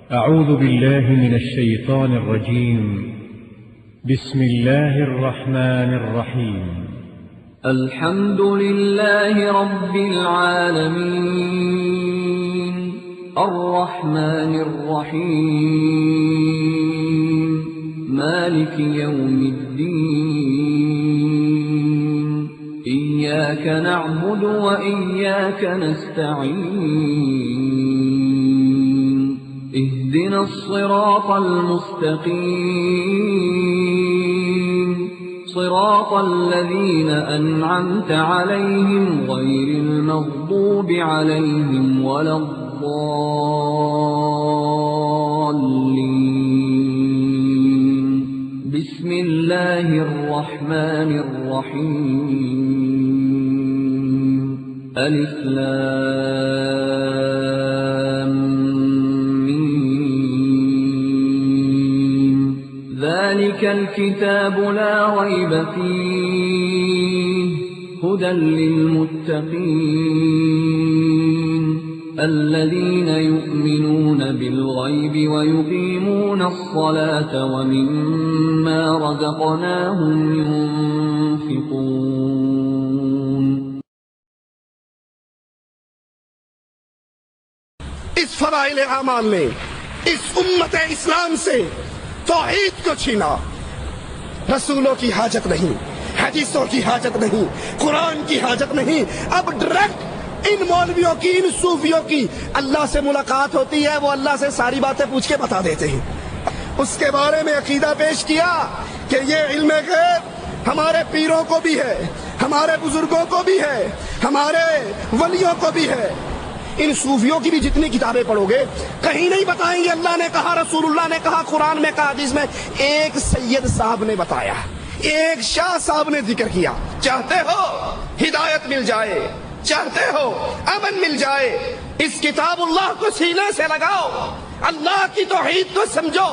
أعوذ بالله من الشيطان الرجيم. بسم الله الرحمن الرحيم. الحمد لله رب العالمين الرحمن الرحيم مالك يوم الدين إياك نعبد وإياك نستعين اهدنا الصراط المستقيم صراط الذين أنعمت عليهم غير المغضوب عليهم ولا الضالين. بسم الله الرحمن الرحيم. ألف لام ميم. ذلك الكتاب لا ريب فيه هدى للمتقين الذين يؤمنون بالغيب ويقيمون الصلاة ومما رزقناهم ينفقون. اس فضائل اعمال نے اس امت اسلام سے توحید کو چھینا. رسولوں کی حاجت نہیں، حدیثوں کی حاجت نہیں، قرآن کی حاجت نہیں. اب ڈائریکٹ ان مولویوں کی، ان صوفیوں کی اللہ سے ملاقات ہوتی ہے، وہ اللہ سے ساری باتیں پوچھ کے بتا دیتے ہیں. اس کے بارے میں عقیدہ پیش کیا کہ یہ علم غیب ہمارے پیروں کو بھی ہے، ہمارے بزرگوں کو بھی ہے، ہمارے ولیوں کو بھی ہے. ان صوفیوں کی بھی جتنی کتابیں پڑھو گے کہیں نہیں بتائیں گے اللہ نے کہا، رسول اللہ نے کہا، قرآن میں کہا، حدیث میں. ایک سید صاحب نے بتایا، ایک شاہ صاحب نے ذکر کیا. چاہتے ہو ہدایت مل جائے، چاہتے ہو امن مل جائے، اس کتاب اللہ کو سینے سے لگاؤ، اللہ کی توحید کو سمجھو،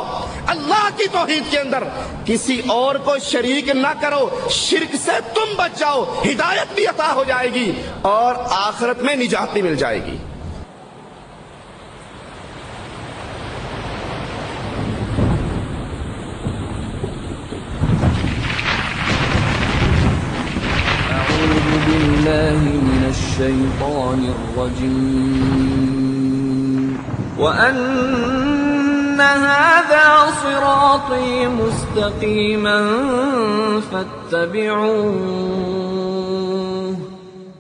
اللہ کی توحید کے اندر کسی اور کو شریک نہ کرو. شرک سے تم بچ جاؤ، ہدایت بھی عطا ہو جائے گی اور آخرت میں نجات بھی مل جائے گی. من الشيطان الرجيم. وأن هذا صراطي مستقيما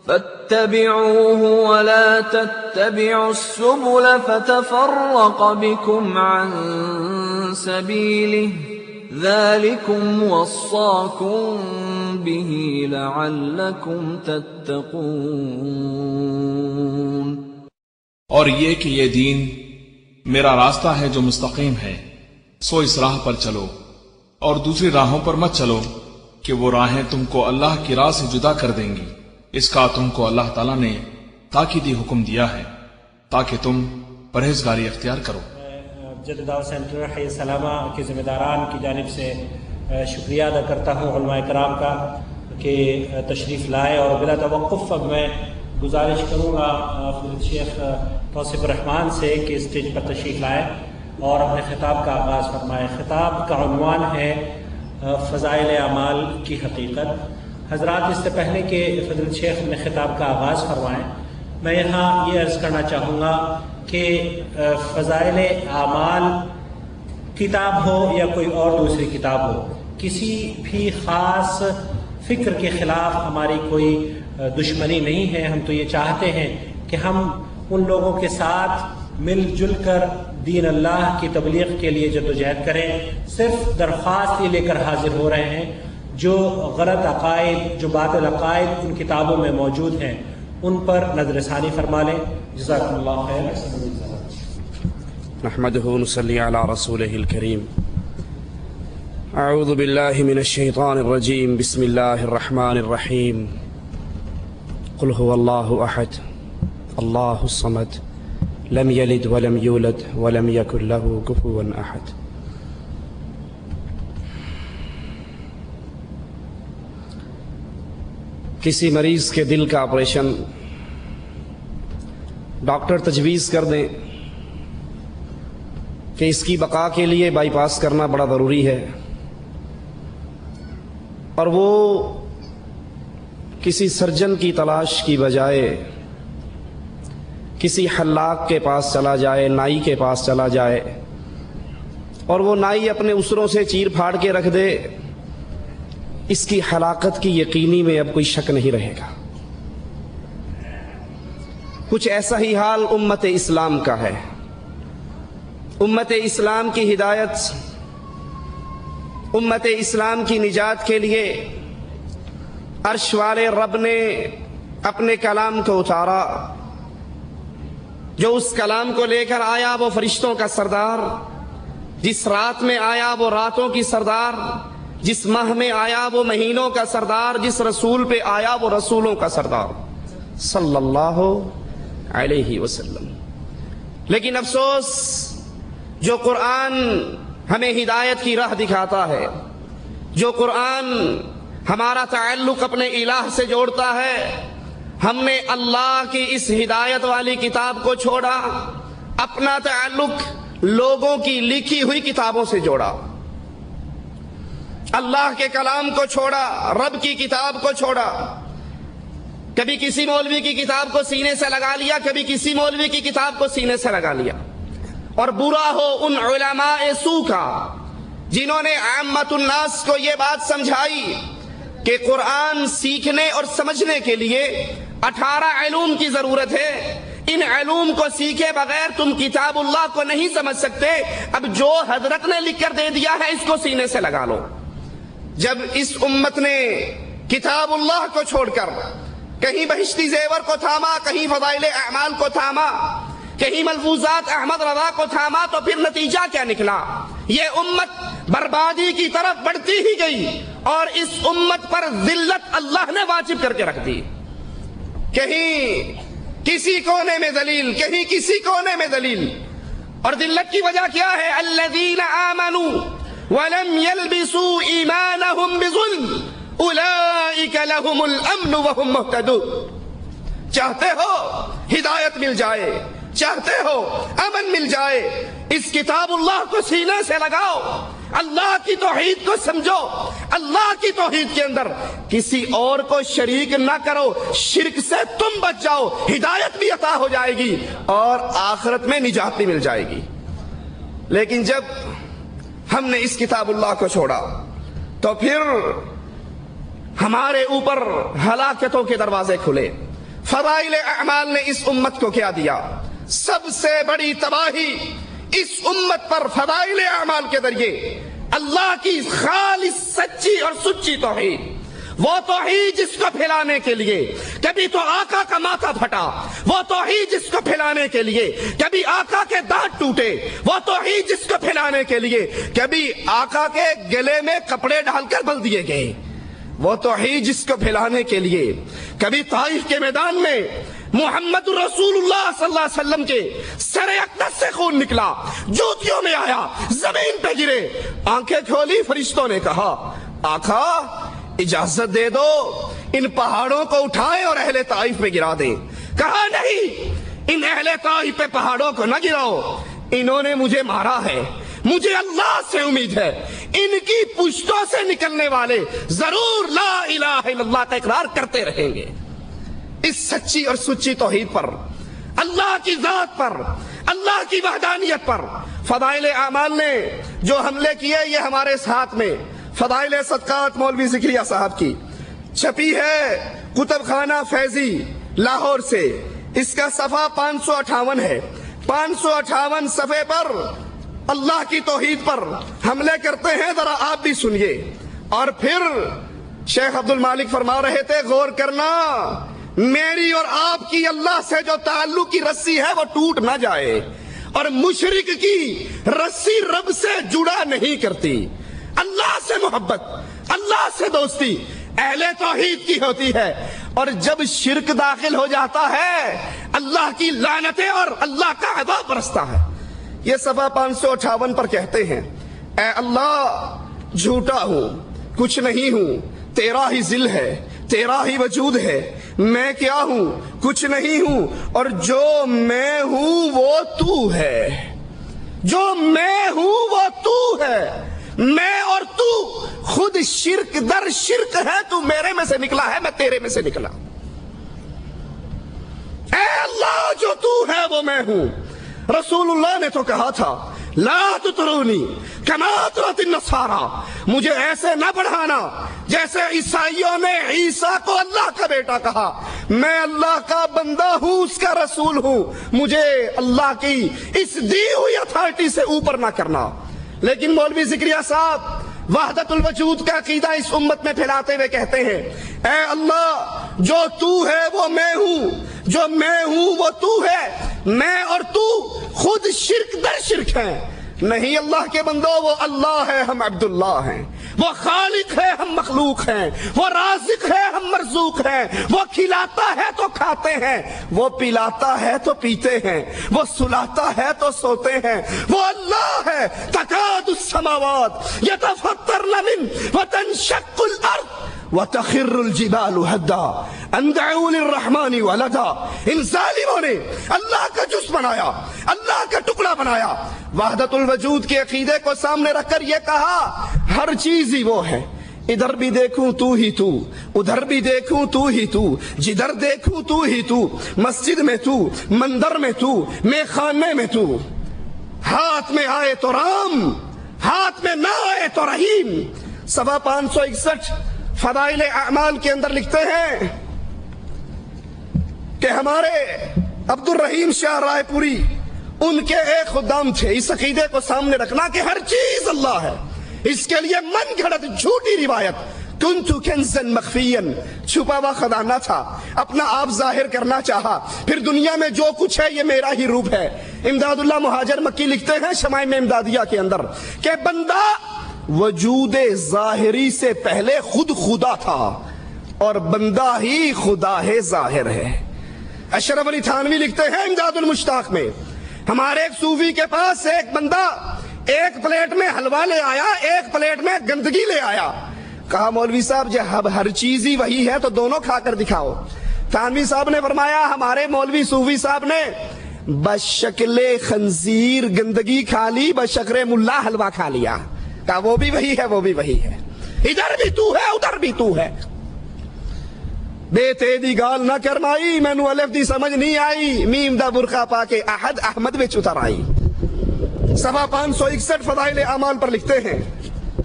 فاتبعوه ولا تتبعوا السبل فتفرق بكم عن سبيله ذلكم وصاكم به لعلكم تتقون. اور یہ کہ یہ دین میرا راستہ ہے جو مستقیم ہے، سو اس راہ پر چلو اور دوسری راہوں پر مت چلو کہ وہ راہیں تم کو اللہ کی راہ سے جدا کر دیں گی. اس کا تم کو اللہ تعالیٰ نے تاکیدی حکم دیا ہے تاکہ تم پرہیزگاری اختیار کرو. جدہ دعوت سینٹر حی السلامہ کے ذمہ داران کی جانب سے شکریہ ادا کرتا ہوں علماء کرام کا کہ تشریف لائے. اور بلا توقف اب میں گزارش کروں گا فضیلت شیخ توصیف الرحمان سے کہ اسٹیج پر تشریف لائے اور اپنے خطاب کا آغاز فرمائے. خطاب کا عنوان ہے فضائل اعمال کی حقیقت. حضرات، اس سے پہلے کہ فضیلت شیخ اپنے خطاب کا آغاز فرمائیں، میں یہاں یہ عرض کرنا چاہوں گا کہ فضائل اعمال کتاب ہو یا کوئی اور دوسری کتاب ہو، کسی بھی خاص فکر کے خلاف ہماری کوئی دشمنی نہیں ہے. ہم تو یہ چاہتے ہیں کہ ہم ان لوگوں کے ساتھ مل جل کر دین اللہ کی تبلیغ کے لیے جدوجہد کریں. صرف درخواست یہ لے کر حاضر ہو رہے ہیں جو غلط عقائد، جو باطل عقائد ان کتابوں میں موجود ہیں ان پر نظر ثانی فرما لیں. جزاکم اللہ خیر. نحمده ونصلي على رسوله الكريم. اعوذ بالله من الشيطان الرجيم. بسم الله الرحمن الرحيم. قل هو الله احد الله الصمد لم يلد ولم يولد ولم يكن له كفوا احد. کسی مریض کے دل کا آپریشن ڈاکٹر تجویز کر دیں کہ اس کی بقا کے لیے بائی پاس کرنا بڑا ضروری ہے، اور وہ کسی سرجن کی تلاش کی بجائے کسی حلاق کے پاس چلا جائے، نائی کے پاس چلا جائے، اور وہ نائی اپنے اسروں سے چیر پھاڑ کے رکھ دے، اس کی حلاقت کی یقینی میں اب کوئی شک نہیں رہے گا۔ کچھ ایسا ہی حال امت اسلام کا ہے۔ امت اسلام کی ہدایت، امت اسلام کی نجات کے لیے عرش والے رب نے اپنے کلام کو اتارا، جو اس کلام کو لے کر آیا وہ فرشتوں کا سردار، جس رات میں آیا وہ راتوں کی سردار، جس ماہ میں آیا وہ مہینوں کا سردار، جس رسول پہ آیا وہ رسولوں کا سردار صلی اللہ علیہ وسلم۔ لیکن افسوس، جو قرآن ہمیں ہدایت کی راہ دکھاتا ہے، جو قرآن ہمارا تعلق اپنے الہ سے جوڑتا ہے، ہم نے اللہ کی اس ہدایت والی کتاب کو چھوڑا، اپنا تعلق لوگوں کی لکھی ہوئی کتابوں سے جوڑا، اللہ کے کلام کو چھوڑا، رب کی کتاب کو چھوڑا۔ کبھی کسی مولوی کی کتاب کو سینے سے لگا لیا، کبھی کسی مولوی کی کتاب کو سینے سے لگا لیا، اور برا ہو ان علماء سو کا جنہوں نے عامت الناس کو یہ بات سمجھائی کہ قرآن سیکھنے اور سمجھنے کے لیے 18 علوم کی ضرورت ہے، ان علوم کو سیکھے بغیر تم کتاب اللہ کو نہیں سمجھ سکتے، اب جو حضرت نے لکھ کر دے دیا ہے اس کو سینے سے لگا لو۔ جب اس امت نے کتاب اللہ کو چھوڑ کر کہیں بہشتی زیور کو تھاما، کہیں فضائل اعمال کو تھاما، کہیں ملفوظات احمد رضا کو تھاما، تو پھر نتیجہ کیا نکلا؟ یہ امت بربادی کی طرف بڑھتی ہی گئی، اور اس امت پر ذلت اللہ نے واجب کر کے رکھ دی۔ کہیں کسی کونے میں ذلیل، کہیں کسی کونے میں ذلیل، اور ذلت کی وجہ کیا ہے؟ الذین آمنوا ولم يلبسوا ایمانہم بظلم اولئک لہم الامن وہم مہتدون۔ چاہتے ہو ہدایت مل جائے، چاہتے ہو امن مل جائے، اس کتاب اللہ کو سینے سے لگاؤ، اللہ کی توحید کو سمجھو، اللہ کی توحید کے اندر کسی اور کو شریک نہ کرو، شرک سے تم بچ جاؤ، ہدایت بھی عطا ہو جائے گی اور آخرت میں نجات بھی مل جائے گی۔ لیکن جب ہم نے اس کتاب اللہ کو چھوڑا تو پھر ہمارے اوپر ہلاکتوں کے دروازے کھلے۔ فضائل اعمال نے اس امت کو کیا دیا؟ سب سے بڑی تباہی اس امت پر فضائل اعمال کے ذریعے اللہ کی خالص سچی اور سچی توحید، وہ توحید جس کو پھیلانے کے لیے کبھی تو آقا کا ماتھا پھٹا، وہ توحید جس کو پھیلانے کے لیے کبھی آقا کے دانت ٹوٹے، وہ توحید جس کو پھیلانے کے لیے کبھی آقا کے گلے میں کپڑے ڈال کر بل دیے گئے، وہ توحید جس کو پھیلانے کے لیے کبھی طائف کے میدان میں محمد رسول اللہ صلی اللہ علیہ وسلم کے سر اقدس سے خون نکلا، جوتیوں میں آیا، زمین پہ گرے، آنکھیں کھولی، فرشتوں نے کہا آقا اجازت دے دو ان پہاڑوں کو اٹھائیں اور اہل طائف پہ گرا دیں۔ کہا نہیں، ان اہل طائف پہ پہاڑوں کو نہ گراؤ، انہوں نے مجھے مارا ہے، مجھے اللہ سے امید ہے ان کی پشتوں سے نکلنے والے ضرور لا الہ الا اللہ کا اقرار کرتے رہیں گے۔ اس سچی اور سچی توحید پر، اللہ کی ذات پر، اللہ کی وحدانیت پر فضائل اعمال نے جو حملے کیے، یہ ہمارے ساتھ میں فضائل صدقات مولوی ذکریہ صاحب کی چھپی ہے کتب خانہ فیضی لاہور سے، اس کا صفحہ 558 ہے۔ 558 صفحے پر اللہ کی توحید پر حملے کرتے ہیں، ذرا آپ بھی سنیے۔ اور پھر شیخ عبد المالک فرما رہے تھے غور کرنا، میری اور آپ کی اللہ سے جو تعلق کی رسی ہے وہ ٹوٹ نہ جائے، اور مشرک کی رسی رب سے جڑا نہیں کرتی۔ اللہ سے محبت، اللہ سے دوستی اہل توحید کی ہوتی ہے، اور جب شرک داخل ہو جاتا ہے اللہ کی لعنتیں اور اللہ کا عذاب برستا ہے۔ یہ صفحہ 558 پر کہتے ہیں، اے اللہ جھوٹا ہوں، کچھ نہیں ہوں، تیرا ہی ذل ہے، تیرا ہی وجود ہے، میں کیا ہوں، کچھ نہیں ہوں، اور جو میں ہوں وہ تو ہے۔ جو میں ہوں وہ تو ہے، میں اور تو خود شرک در شرک ہے، تو میرے میں سے نکلا ہے، میں تیرے میں سے نکلا۔ اے اللہ جو تو ہے وہ میں ہوں۔ رسول اللہ نے تو کہا تھا لا تطرونی کما اطرت النصارى، مجھے ایسے نہ پڑھانا جیسے عیسائیوں نے عیسیٰ کو اللہ کا بیٹا کہا۔ میں اللہ کا بندہ ہوں، اس کا رسول ہوں، مجھے اللہ کی اس دی ہوئی اتھارٹی سے اوپر نہ کرنا۔ لیکن مولوی زکریا صاحب وحدت الوجود کا عقیدہ اس امت میں پھیلاتے ہوئے کہتے ہیں اے اللہ جو تو ہے وہ میں ہوں، جو میں ہوں وہ تو ہے، میں اور تو خود شرک در شرک ہیں۔ نہیں اللہ کے بندو، وہ اللہ ہے، ہم عبداللہ ہیں، وہ خالق ہے، ہم مخلوق ہیں، وہ رازق ہے، ہم مرزوق ہیں، وہ کھلاتا ہے تو کھاتے ہیں، وہ پلاتا ہے تو پیتے ہیں، وہ سلاتا ہے تو سوتے ہیں، وہ اللہ ہے۔ تکاد السماوات یتفطرن من وتنشق الارض وَتَخِرُّ الْجِبَالُ هَدًّا أَن دَعُوا لِلرَّحْمَنِ وَلَدًا۔ ان ظالموں نے اللہ کا جز بنایا، اللہ کا ٹکڑا بنایا۔ وحدت الوجود کے عقیدے کو سامنے رکھ کر یہ کہا ہر چیز ہی وہ ہے، ادھر بھی دیکھوں تو ہی تو، ادھر بھی دیکھوں تو ہی تو، جدھر دیکھوں تو ہی تو، مسجد میں تو، مندر میں تو، میخانے میں تو۔ ہاتھ میں آئے تو رام، ہاتھ میں نہ آئے تو رحیم۔ 561 فضائل اعمال کے اندر لکھتے ہیں کہ ہمارے عبد الرحیم شاہ رائے پوری ان کے ایک خدام تھے، اس عقیدے کو سامنے رکھنا کہ ہر چیز اللہ ہے۔ اس کے لیے من گھڑت جھوٹی روایت کنتو کنزن مخفین، چھپا ہوا خزانہ تھا، اپنا آپ ظاہر کرنا چاہا، پھر دنیا میں جو کچھ ہے یہ میرا ہی روپ ہے۔ امداد اللہ مہاجر مکی لکھتے ہیں شمائم امدادیہ کے اندر کہ بندہ وجود ظاہری سے پہلے خود خدا تھا اور بندہ ہی خدا ہے ظاہر ہے۔ اشرف علی تھانوی لکھتے ہیں امداد المشتاق میں ہمارے ایک صوفی کے پاس ایک بندہ ایک پلیٹ میں حلوہ لے آیا، ایک پلیٹ میں گندگی لے آیا۔ کہا مولوی صاحب جب ہر چیز ہی وہی ہے تو دونوں کھا کر دکھاؤ۔ تھانوی صاحب نے فرمایا ہمارے مولوی صوفی صاحب نے بشکل خنزیر گندگی کھا لی، بشکل ملا حلوہ کھا لیا۔ کہا وہ بھی وہی ہے، وہ بھی وہی ہے، ادھر بھی تو ہے ادھر بھی تو ہے۔ بے تیدی گال نہ کرمائی، مینو الف دی سمجھ نہیں آئی، میم دا برقع پا کے احد احمد وچ اتر آئی۔ 561 فضائل اعمال پر لکھتے ہیں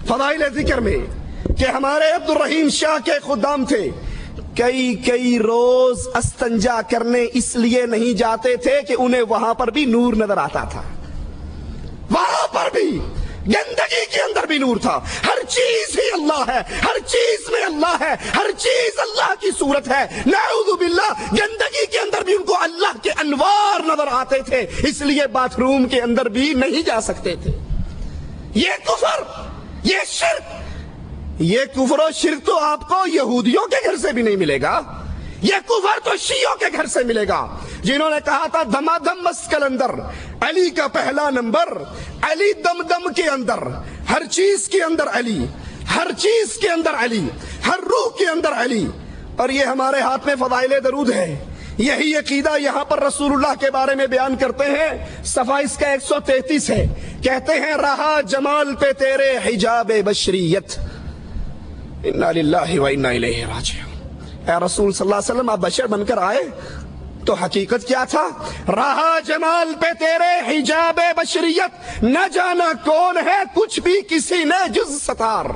فضائل ذکر میں کہ ہمارے عبد الرحیم شاہ کے خدام تھے، کئی روز استنجا کرنے اس لیے نہیں جاتے تھے کہ انہیں وہاں پر بھی نور نظر آتا تھا، وہاں پر بھی گندگی کے اندر بھی نور تھا۔ ہر چیز ہی اللہ ہے، ہر چیز میں اللہ ہے، ہر چیز اللہ کی صورت ہے۔ نعوذ باللہ گندگی کے اندر بھی ان کو اللہ کے انوار نظر آتے تھے، اس لیے باتھ روم کے اندر بھی نہیں جا سکتے تھے۔ یہ کفر، یہ شرک، یہ کفر و شرک تو آپ کو یہودیوں کے گھر سے بھی نہیں ملے گا، یہ کفر تو شیعوں کے گھر سے ملے گا، جنہوں نے کہا تھا دمادم مسکل اندر علی کا پہلا نمبر، علی دم دم کے اندر، ہر چیز کے اندر علی، ہر چیز کے اندر علی، ہر روح کے اندر علی۔ اور یہ ہمارے ہاتھ میں فضائل درود ہے، یہی عقیدہ یہاں پر رسول اللہ کے بارے میں بیان کرتے ہیں۔ صفحہ اس کا 133 ہے، کہتے ہیں رہا جمال پہ تیرے حجاب بشریت، انا للہ و انا الیہ راجعون۔ اے رسول صلی اللہ علیہ وسلم آپ بشر بن کر آئے تو حقیقت کیا تھا؟ رہا جمال پہ تیرے حجاب بشریت، نہ جانا کون ہے کچھ بھی کسی نے جز ستار۔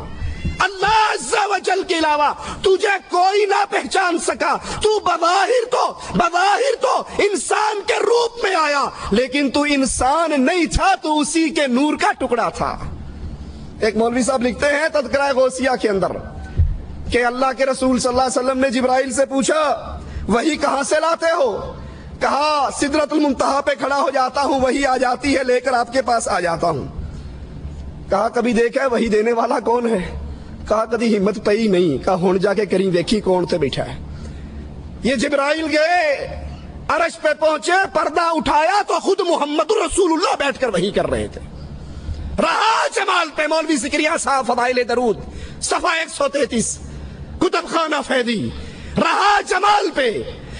اللہ عز و جل کے علاوہ تجھے کوئی نہ پہچان سکا، تو بظاہر تو انسان کے روپ میں آیا، لیکن تو انسان نہیں تھا، تو اسی کے نور کا ٹکڑا تھا۔ ایک مولوی صاحب لکھتے ہیں تذکرہ غوثیہ کے اندر کہ اللہ کے رسول صلی اللہ علیہ وسلم نے جبرائیل سے پوچھا وہی کہاں سے لاتے ہو؟ کہا سدرۃ المنتہا پہ کھڑا ہو جاتا ہوں، وہی آ جاتی ہے، لے کر آپ کے پاس آ جاتا ہوں۔ کہا کبھی دیکھا وہی دینے والا کون ہے؟ کہا کبھی ہمت پئی نہیں۔ کہا ہون جا کے کریں دیکھی کون سے بیٹھا ہے۔ یہ جبرائیل گئے عرش پہ پہنچے، پردہ اٹھایا تو خود محمد الرسول اللہ بیٹھ کر وہی کر رہے تھے۔ رہا جمال پہ مولوی زکریا صاحب فضائل درود صفحہ 133 کتب خانہ فیدی، رہا جمال پہ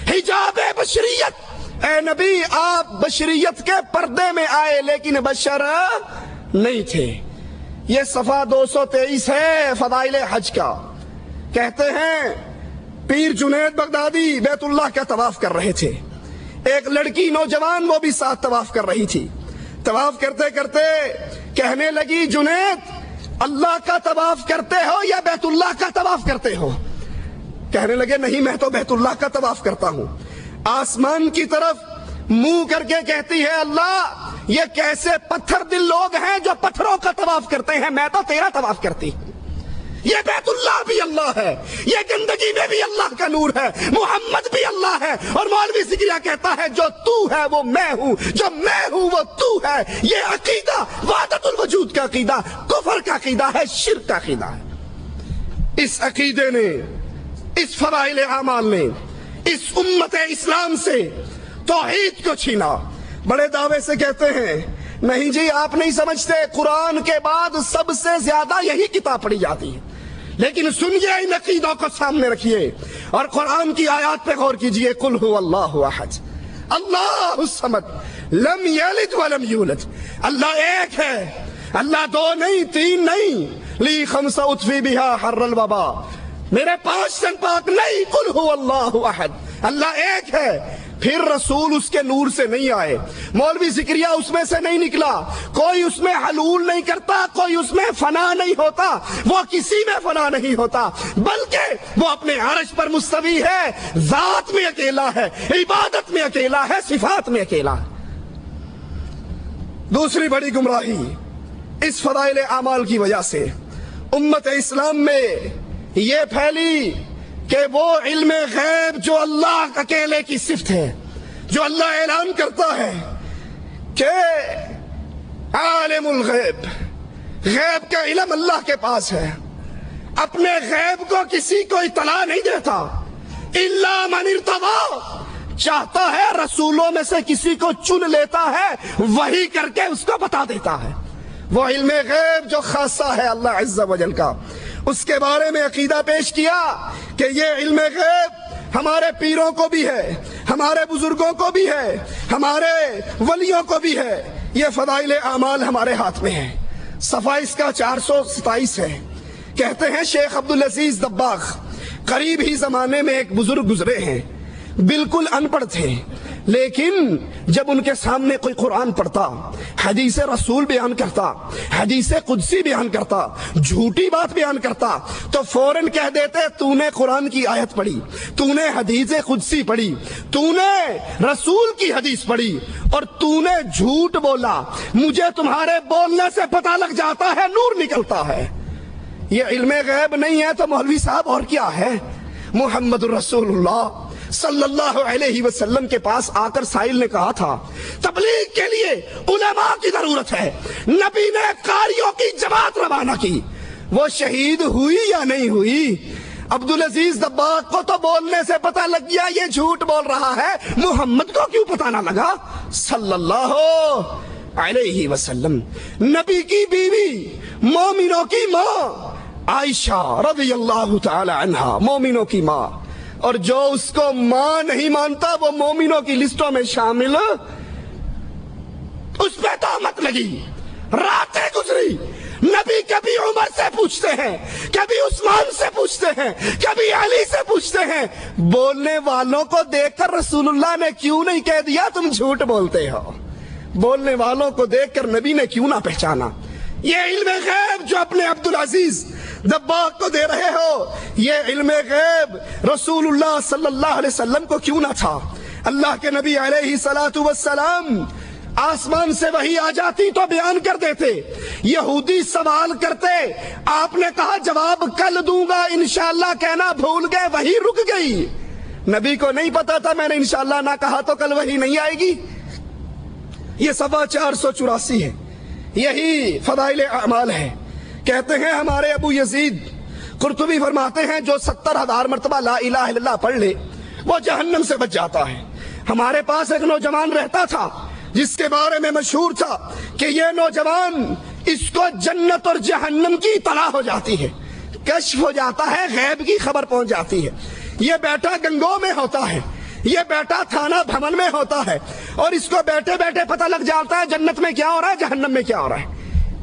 حجاب بشریت، اے نبی آپ بشریت کے پردے میں آئے لیکن بشر نہیں تھے۔ یہ صفحہ 223 ہے فضائل حج کا۔ کہتے ہیں پیر جنید بغدادی بیت اللہ کا طواف کر رہے تھے، ایک لڑکی نوجوان وہ بھی ساتھ طواف کر رہی تھی۔ طواف کرتے کرتے کہنے لگی جنید اللہ کا طواف کرتے ہو یا بیت اللہ کا طواف کرتے ہو؟ کہنے لگے نہیں میں تو بیت اللہ کا طواف کرتا ہوں۔ آسمان کی طرف منہ کر کے کہتی ہے اللہ یہ کیسے پتھر دل لوگ ہیں جو پتھروں کا طواف کرتے ہیں، میں تو تیرا طواف کرتی ہوں۔ یہ بیت اللہ بھی اللہ ہے، یہ گندگی میں بھی اللہ کا نور ہے، محمد بھی اللہ ہے، اور مولوی زکریا کہتا ہے جو تو ہے وہ میں ہوں، جو میں ہوں وہ تو ہے۔ یہ عقیدہ وحدت الوجود کا عقیدہ کفر کا عقیدہ ہے، شرک کا عقیدہ ہے۔ اس عقیدے نے، اس فضائل اعمال نے اس امت اسلام سے توحید کو چھینا۔ بڑے دعوے سے کہتے ہیں نہیں جی آپ نہیں سمجھتے، قرآن کے بعد سب سے زیادہ یہی کتاب پڑھی جاتی ہے، لیکن سنیے ان عقیدوں کو سامنے رکھیے اور قرآن کی آیات پہ غور کیجئے۔ قل هو اللہ احد اللہ الصمد لم یلد ولم یولد۔ اللہ ایک ہے، اللہ دو نہیں، تین نہیں۔ لی خمس اطفی بہا حر الوبا، میرے 5 تن پاک نہیں۔ قل هو اللہ احد، اللہ ایک ہے۔ پھر رسول اس کے نور سے نہیں آئے، مولوی زکریا اس میں سے نہیں نکلا، کوئی اس میں حلول نہیں کرتا، کوئی اس میں فنا نہیں ہوتا، وہ کسی میں فنا نہیں ہوتا، بلکہ وہ اپنے عرش پر مستوی ہے، ذات میں اکیلا ہے، عبادت میں اکیلا ہے، صفات میں اکیلا ہے۔ دوسری بڑی گمراہی اس فضائل اعمال کی وجہ سے امت اسلام میں یہ پھیلی کہ وہ علم غیب جو اللہ اکیلے کی صفت ہے، جو اللہ اعلان کرتا ہے کہ عالم الغیب، غیب کا علم اللہ کے پاس ہے، اپنے غیب کو کسی کو اطلاع نہیں دیتا، الا من ارتضی، چاہتا ہے رسولوں میں سے کسی کو چن لیتا ہے، وہی کر کے اس کو بتا دیتا ہے۔ وہ علم غیب جو خاصہ ہے اللہ عز و جل کا، اس کے بارے میں عقیدہ پیش کیا کہ یہ علم غیب ہمارے پیروں کو بھی ہے، ہمارے بزرگوں کو بھی ہے، ہمارے ولیوں کو بھی ہے۔ یہ فضائل اعمال ہمارے ہاتھ میں ہے۔ صفحہ اس کا 427 ہے۔ کہتے ہیں شیخ عبدالعزیز دباغ، قریب ہی زمانے میں ایک بزرگ گزرے ہیں، بالکل ان پڑھ تھے، لیکن جب ان کے سامنے کوئی قرآن پڑھتا، حدیث رسول بیان کرتا، حدیث قدسی بیان کرتا، جھوٹی بات بیان کرتا، تو فوراً کہہ دیتے تو نے قرآن کی آیت پڑھی، تو نے حدیث قدسی پڑھی، تو نے رسول کی حدیث پڑھی، اور تو نے جھوٹ بولا، مجھے تمہارے بولنے سے پتہ لگ جاتا ہے، نور نکلتا ہے۔ یہ علم غیب نہیں ہے تو مولوی صاحب اور کیا ہے؟ محمد الرسول اللہ صلی اللہ علیہ وسلم کے پاس آ کر سائل نے کہا تھا تبلیغ کے لیے علماء کی ضرورت ہے، نبی نے قاریوں کی جماعت روانہ کی، وہ شہید ہوئی یا نہیں ہوئی؟ عبدالعزیز دباغ کو تو بولنے سے پتہ لگ گیا یہ جھوٹ بول رہا ہے، محمد کو کیوں پتہ نہ لگا صلی اللہ علیہ وسلم؟ نبی کی بیوی، مومنوں کی ماں عائشہ رضی اللہ تعالی عنہا، مومنوں کی ماں، اور جو اس کو ماں نہیں مانتا وہ مومنوں کی لسٹوں میں شامل، اس پہ تہمت لگی، راتیں گزری، نبی کبھی عمر سے پوچھتے ہیں، کبھی عثمان سے پوچھتے ہیں، کبھی علی سے پوچھتے ہیں، بولنے والوں کو دیکھ کر رسول اللہ نے کیوں نہیں کہہ دیا تم جھوٹ بولتے ہو؟ بولنے والوں کو دیکھ کر نبی نے کیوں نہ پہچانا؟ یہ علم غیب جو اپنے عبدالعزیز دباغ کو دے رہے ہو، یہ علم غیب رسول اللہ صلی اللہ علیہ وسلم کو کیوں نہ تھا؟ اللہ کے نبی علیہ الصلوۃ والسلام آسمان سے وحی آ جاتی تو بیان کر دیتے، یہودی سوال کرتے، آپ نے کہا جواب کل دوں گا انشاءاللہ کہنا بھول گئے، وحی رک گئی، نبی کو نہیں پتا تھا میں نے انشاءاللہ نہ کہا تو کل وحی نہیں آئے گی۔ یہ صفحہ 484 ہے، یہی فضائل اعمال ہے۔ کہتے ہیں ہمارے ابو یزید قرطبی فرماتے ہیں جو 70,000 مرتبہ لا الہ الا اللہ پڑھ لے وہ جہنم سے بچ جاتا ہے۔ ہمارے پاس ایک نوجوان رہتا تھا جس کے بارے میں مشہور تھا کہ یہ نوجوان اس کو جنت اور جہنم کی اطلاع ہو جاتی ہے، کشف ہو جاتا ہے، غیب کی خبر پہنچ جاتی ہے۔ یہ بیٹا گنگو میں ہوتا ہے، یہ بیٹا تھانہ بھون میں ہوتا ہے اور اس کو بیٹھے بیٹھے پتہ لگ جاتا ہے جنت میں کیا ہو رہا ہے جہنم میں کیا ہو رہا ہے۔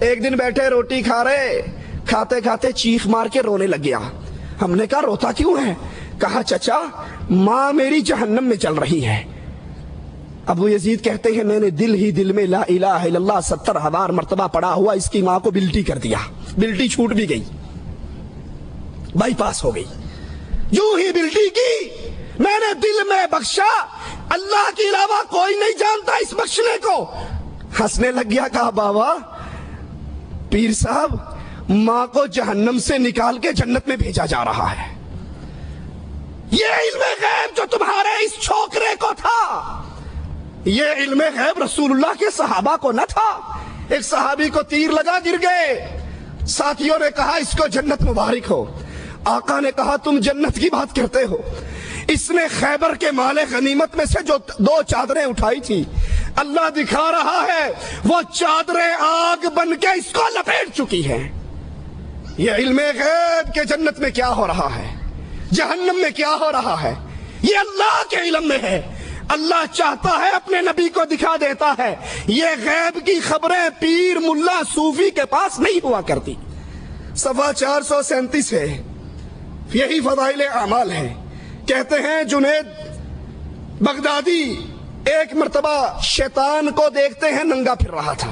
ایک دن بیٹھے روٹی کھا رہے، کھاتے کھاتے چیخ مار کے رونے لگ گیا۔ ہم نے کہا روتا کیوں ہے؟ کہا چچا ماں میری جہنم میں چل رہی ہے۔ ابو یزید کہتے ہیں میں نے دل ہی دل میں لا الہ الا اللہ 70,000 مرتبہ پڑھا ہوا اس کی ماں کو بلٹی کر دیا، بلٹی چھوٹ بھی گئی، بائی پاس ہو گئی۔ یوں ہی بلٹی کی میں نے دل میں بخشا، اللہ کے علاوہ کوئی نہیں جانتا اس بخشنے کو۔ ہنسنے لگ گیا، کہا بابا پیر صاحب ماں کو جہنم سے نکال کے جنت میں بھیجا جا رہا ہے۔ یہ علم غیب جو تمہارے اس چھوکرے کو تھا، یہ علم غیب رسول اللہ کے صحابہ کو نہ تھا۔ ایک صحابی کو تیر لگا گر گئے، ساتھیوں نے کہا اس کو جنت مبارک ہو۔ آقا نے کہا تم جنت کی بات کرتے ہو، اس نے خیبر کے مال غنیمت میں سے جو 2 چادریں اٹھائی تھی، اللہ دکھا رہا ہے وہ چادریں آگ بن کے اس کو لپیٹ چکی ہیں۔ یہ علم غیب کہ جنت میں کیا ہو رہا ہے، جہنم میں کیا ہو رہا ہے، یہ اللہ کے علم میں ہے۔ اللہ چاہتا ہے اپنے نبی کو دکھا دیتا ہے۔ یہ غیب کی خبریں پیر ملا صوفی کے پاس نہیں ہوا کرتی۔ صفحہ 437 ہے، یہی فضائل اعمال ہے۔ کہتے ہیں جنید بغدادی ایک مرتبہ شیطان کو دیکھتے ہیں ننگا پھر رہا تھا۔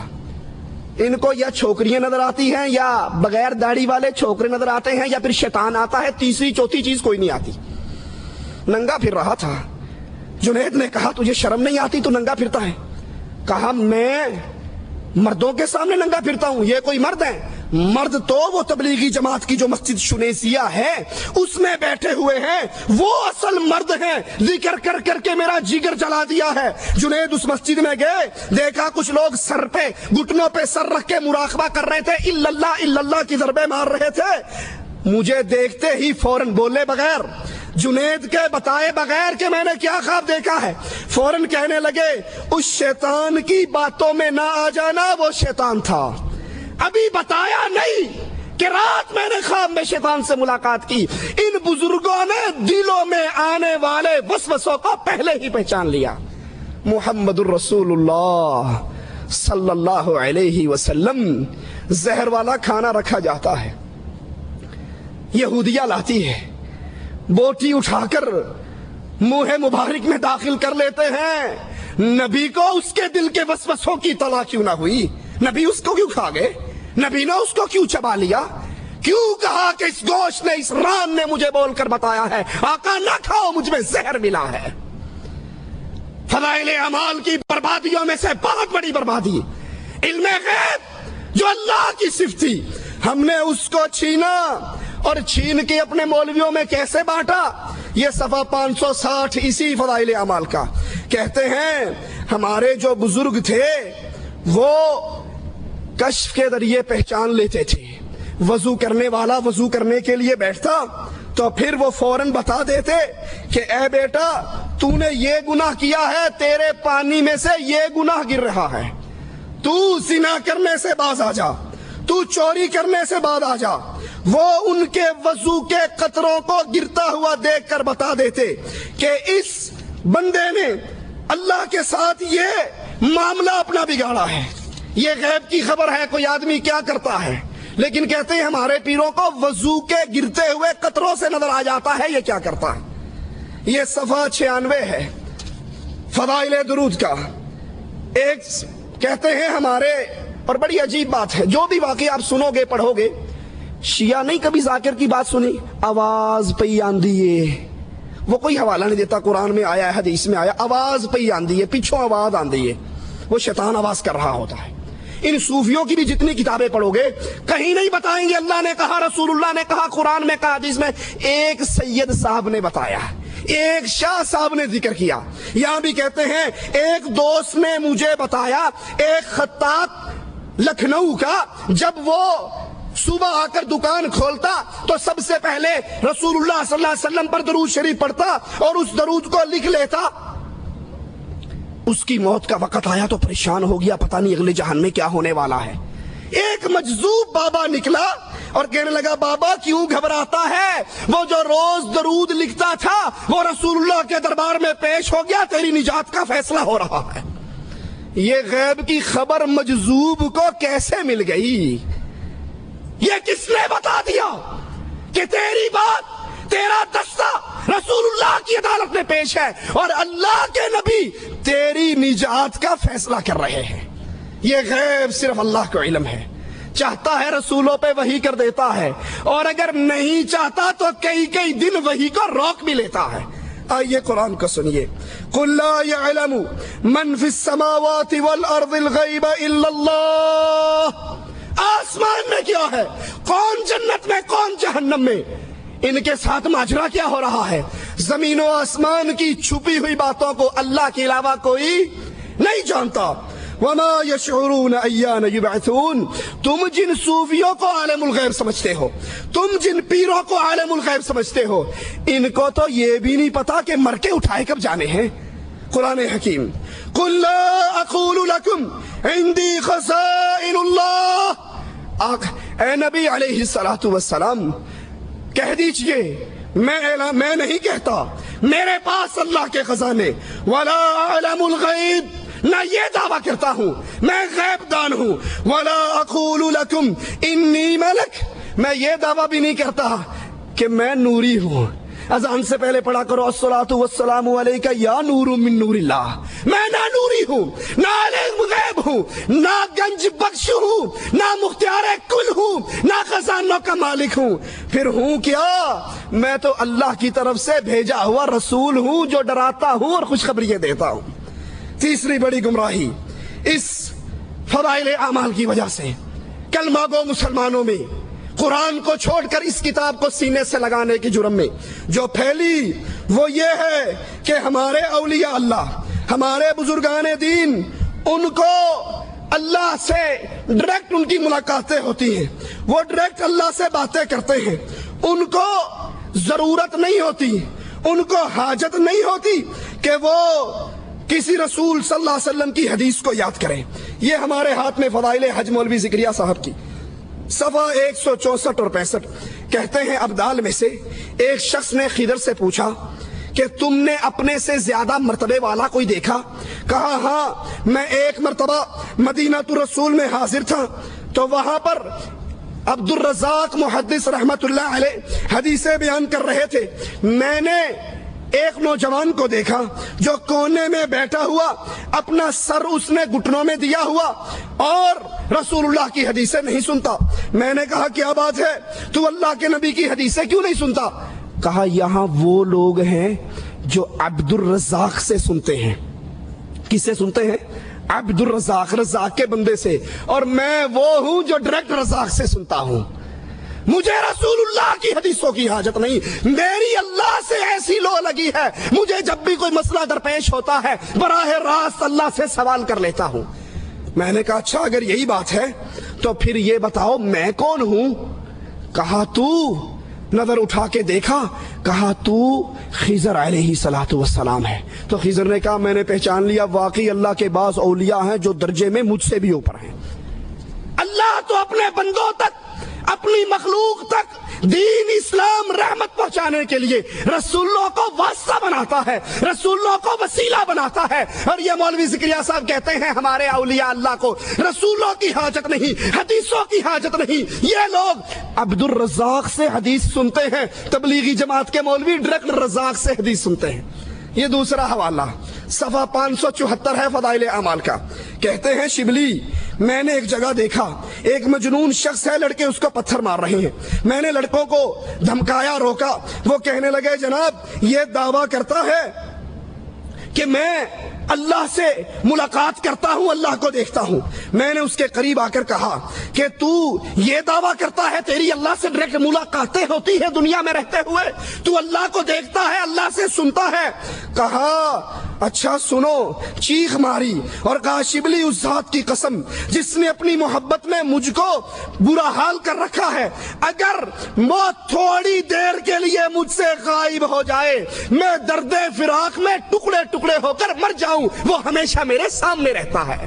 ان کو یا چھوکریاں نظر آتی ہیں یا بغیر داڑھی والے چھوکرے نظر آتے ہیں یا پھر شیطان آتا ہے، تیسری چوتھی چیز کوئی نہیں آتی۔ ننگا پھر رہا تھا۔ جنید نے کہا تجھے شرم نہیں آتی تو ننگا پھرتا ہے؟ کہا میں مردوں کے سامنے ننگا پھرتا ہوں، یہ کوئی مرد ہے؟ مرد تو وہ تبلیغی جماعت کی جو مسجد شنیسیہ ہے اس میں بیٹھے ہوئے ہیں، وہ اصل مرد ہیں۔ ذکر کر کر کے میرا جگر جلا دیا ہے۔ جنید اس مسجد میں گئے، دیکھا کچھ لوگ سر پہ گھٹنوں پہ سر رکھ کے مراقبہ کر رہے تھے، الا اللہ کی ضربیں مار رہے تھے۔ مجھے دیکھتے ہی فوراً بولے بغیر، جنید کے بتائے بغیر کہ میں نے کیا خواب دیکھا ہے، فوراً کہنے لگے اس شیطان کی باتوں میں نہ آ جانا، وہ شیطان تھا، ابھی بتایا نہیں کہ رات میں نے خواب میں شیطان سے ملاقات کی۔ ان بزرگوں نے دلوں میں آنے والے وسوسوں کو پہلے ہی پہچان لیا۔ محمد الرسول اللہ صلی اللہ علیہ وسلم، زہر والا کھانا رکھا جاتا ہے، یہودیہ لاتی ہے، بوٹی اٹھا کر منہ مبارک میں داخل کر لیتے ہیں۔ نبی کو اس کے دل کے وسوسوں کی اطلاع کیوں نہ ہوئی؟ نبی اس کو کیوں کھا گئے؟ نبی نے اس کو کیوں چبا لیا؟ کیوں کہا کہ اس گوشت نے، اس ران نے مجھے بول کر بتایا ہے آقا نہ کھاؤ، مجھ میں زہر ملا ہے۔ فضائل اعمال کی بربادیوں میں سے بہت بڑی بربادی علم غیب جو اللہ کی صفت تھی، ہم نے اس کو چھینا اور چھین کے اپنے مولویوں میں کیسے بانٹا؟ یہ صفحہ 560 اسی فضائل اعمال کا۔ کہتے ہیں ہمارے جو بزرگ تھے وہ کشف کے ذریعے پہچان لیتے تھے۔ وضو کرنے والا وضو کرنے کے لیے بیٹھتا تو پھر وہ فوراً بتا دیتے کہ اے بیٹا تو نے یہ گناہ کیا ہے، تیرے پانی میں سے یہ گناہ گر رہا ہے، تو زنا کرنے سے باز آ جا، تو چوری کرنے سے باز آ جا۔ وہ ان کے وضو کے قطروں کو گرتا ہوا دیکھ کر بتا دیتے کہ اس بندے نے اللہ کے ساتھ یہ معاملہ اپنا بگاڑا ہے۔ یہ غیب کی خبر ہے، کوئی آدمی کیا کرتا ہے، لیکن کہتے ہیں ہمارے پیروں کو وضو کے گرتے ہوئے قطروں سے نظر آ جاتا ہے یہ کیا کرتا ہے۔ یہ صفحہ 96 ہے فضائل درود کا۔ ایک کہتے ہیں ہمارے، اور بڑی عجیب بات ہے، جو بھی واقعی آپ سنو گے پڑھو گے، شیعہ نہیں کبھی ذاکر کی بات سنی، آواز پئی آندی ہے، وہ کوئی حوالہ نہیں دیتا قرآن میں آیا ہے حدیث میں آیا، آواز پئی آندی ہے، پیچھوں آواز آندی ہے، وہ شیطان آواز کر رہا ہوتا ہے۔ ان صوفیوں کی بھی جتنی کتابیں پڑھو گے کہیں نہیں بتائیں گے اللہ نے کہا، رسول اللہ نے کہا، قرآن میں کہا، حدیث میں۔ ایک سید صاحب نے بتایا، ایک شاہ صاحب نے ذکر کیا۔ یہاں بھی کہتے ہیں ایک دوست نے مجھے بتایا، ایک خطاط لکھنؤ کا جب وہ صبح آ کر دکان کھولتا تو سب سے پہلے رسول اللہ صلی اللہ علیہ وسلم پر درود شریف پڑھتا اور اس درود کو لکھ لیتا۔ اس کی موت کا وقت آیا تو پریشان ہو گیا، پتہ نہیں اگلے جہان میں کیا ہونے والا ہے۔ ایک مجذوب بابا نکلا اور کہنے لگا بابا کیوں گھبراتا ہے؟ وہ جو روز درود لکھتا تھا وہ رسول اللہ کے دربار میں پیش ہو گیا، تیری نجات کا فیصلہ ہو رہا ہے۔ یہ غیب کی خبر مجذوب کو کیسے مل گئی؟ یہ کس نے بتا دیا کہ تیری بات، تیرا دستہ رسول اللہ کی عدالت میں پیش ہے اور اللہ کے نبی تیری نجات کا فیصلہ کر رہے ہیں؟ یہ غیب صرف اللہ کو علم ہے۔ چاہتا ہے رسولوں پہ وحی کر دیتا ہے، اور اگر نہیں چاہتا تو کئی کئی دن وحی کو روک بھی لیتا ہے۔ آئیے قرآن کو سنیے۔ قُلْ لَا يَعْلَمُ مَنْ فِي السَّمَاوَاتِ وَالْأَرْضِ الْغَيْبَ إِلَّا اللَّهُ۔ آسمان میں کیا ہے، کون جنت میں، کون جہنم میں، ان کے ساتھ ماجرا کیا ہو رہا ہے؟ زمین و آسمان کی چھپی ہوئی باتوں کو اللہ کے علاوہ کوئی نہیں جانتا۔ وَمَا يَشْعُرُونَ أَيَّانَ يُبْعَثُونَ۔ تم جن صوفیوں کو عالم الغیب سمجھتے ہو، تم جن پیروں کو عالم الغیب سمجھتے ہو، ان کو تو یہ بھی نہیں پتا کہ مر کے اٹھائے کب جانے ہیں۔ قرآن حکیم۔ قُلْ لَا أَقُولُ لَكُمْ عِنْدِي خَزَائِنُ اللَّهِ۔ اے نبی علیہ السلام کہہ دیجئے میں نہیں کہتا میرے پاس اللہ کے خزانے، وَلَا أَعْلَمُ الْغَيْبَ، نہ یہ دعویٰ کرتا ہوں میں غیب دان ہوں، وَلَا أَقُولُ لَكُمْ إِنِّي مَلَكٌ، میں یہ دعویٰ بھی نہیں کرتا کہ میں نوری ہوں۔ اذان سے پہلے پڑھا کرو الصلاۃ والسلام علیک یا نور من نور اللہ۔ میں نہ نوری ہوں، نہ عالم غیب ہوں، نہ گنج بخش ہوں، نہ مختار کل ہوں، نہ خزانوں کا مالک ہوں، پھر ہوں کیا؟ میں تو اللہ کی طرف سے بھیجا ہوا رسول ہوں جو ڈراتا ہوں اور خوشخبریاں دیتا ہوں۔ تیسری بڑی گمراہی اس فضائل اعمال کی وجہ سے کلمہ گو مسلمانوں میں قرآن کو چھوڑ کر اس کتاب کو سینے سے لگانے کی جرم میں جو پھیلی، وہ یہ ہے کہ ہمارے اولیاء اللہ، ہمارے بزرگان دین، ان کو اللہ سے ڈائریکٹ ان کی ملاقاتیں ہوتی ہیں، وہ ڈائریکٹ اللہ سے باتیں کرتے ہیں، ان کو ضرورت نہیں ہوتی، ان کو حاجت نہیں ہوتی کہ وہ کسی رسول صلی اللہ علیہ وسلم کی حدیث کو یاد کریں۔ یہ ہمارے ہاتھ میں فضائل حج مولوی ذکریہ صاحب کی صفحہ 164 اور 65 کہتے ہیں ابدال میں سے ایک شخص نے خضر سے پوچھا کہ تم نے اپنے سے زیادہ مرتبے والا کوئی دیکھا؟ کہا ہاں، میں ایک مرتبہ مدینہ الرسول میں حاضر تھا تو وہاں پر عبد الرزاق محدث رحمت اللہ علیہ حدیثیں بیان کر رہے تھے۔ میں نے ایک نوجوان کو دیکھا جو کونے میں بیٹھا ہوا، اپنا سر اس نے گھٹنوں میں دیا ہوا اور رسول اللہ کی حدیثیں نہیں سنتا۔ میں نے کہا کیا بات ہے، تو اللہ کے نبی کی حدیثیں کیوں نہیں سنتا؟ کہا یہاں وہ لوگ ہیں جو عبد الرزاق سے سنتے ہیں۔ کس سے سنتے ہیں؟ عبد الرزاق، رزاق کے بندے سے، اور میں وہ ہوں جو ڈائریکٹ رزاق سے سنتا ہوں۔ مجھے رسول اللہ کی حدیثوں کی حاجت نہیں، میری اللہ سے ایسی لو لگی ہے، مجھے جب بھی کوئی مسئلہ درپیش ہوتا ہے براہ راست اللہ سے سوال کر لیتا ہوں۔ میں نے کہا اچھا اگر یہی بات ہے تو پھر یہ بتاؤ میں کون ہوں؟ کہا تو، نظر اٹھا کے دیکھا، کہا تو خضر علیہ السلام ہے۔ تو خضر نے کہا میں نے پہچان لیا، واقعی اللہ کے بعض اولیاء ہیں جو درجے میں مجھ سے بھی اوپر ہیں۔ اللہ تو اپنے بندوں تک، اپنی مخلوق تک دین اسلام رحمت پہنچانے کے لیے رسولوں کو واسطہ بناتا ہے، رسولوں کو وسیلہ بناتا ہے۔ اور یہ مولوی ذکریہ صاحب کہتے ہیں ہمارے اولیاء اللہ کو رسولوں کی حاجت نہیں، حدیثوں کی حاجت نہیں۔ یہ لوگ عبد الرزاق سے حدیث سنتے ہیں، تبلیغی جماعت کے مولوی ڈائریکٹ رزاق سے حدیث سنتے ہیں۔ یہ دوسرا حوالہ صفحہ 574 ہے فضائل اعمال کا۔ کہتے ہیں شبلی میں نے ایک جگہ دیکھا، ایک مجنون شخص ہے، لڑکے اس کو پتھر مار رہے ہیں۔ میں نے لڑکوں کو دھمکایا، روکا، وہ کہنے لگے جناب یہ دعویٰ کرتا ہے کہ میں اللہ سے ملاقات کرتا ہوں، اللہ کو دیکھتا ہوں۔ میں نے اس کے قریب آ کر کہا کہ تو یہ دعویٰ کرتا ہے تیری اللہ سے ڈائریکٹ ملاقاتیں ہوتی ہے دنیا میں رہتے ہوئے، تو اللہ کو دیکھتا ہے، اللہ سے سنتا ہے؟ کہا اچھا سنو، چیخ ماری اور کہا شبلی اس ذات کی قسم جس نے اپنی محبت میں مجھ کو برا حال کر رکھا ہے، اگر موت تھوڑی دیر کے لیے مجھ سے غائب ہو جائے، میں درد فراق میں ٹکڑے ٹکڑے ہو کر مر جاؤں، وہ ہمیشہ میرے سامنے رہتا ہے۔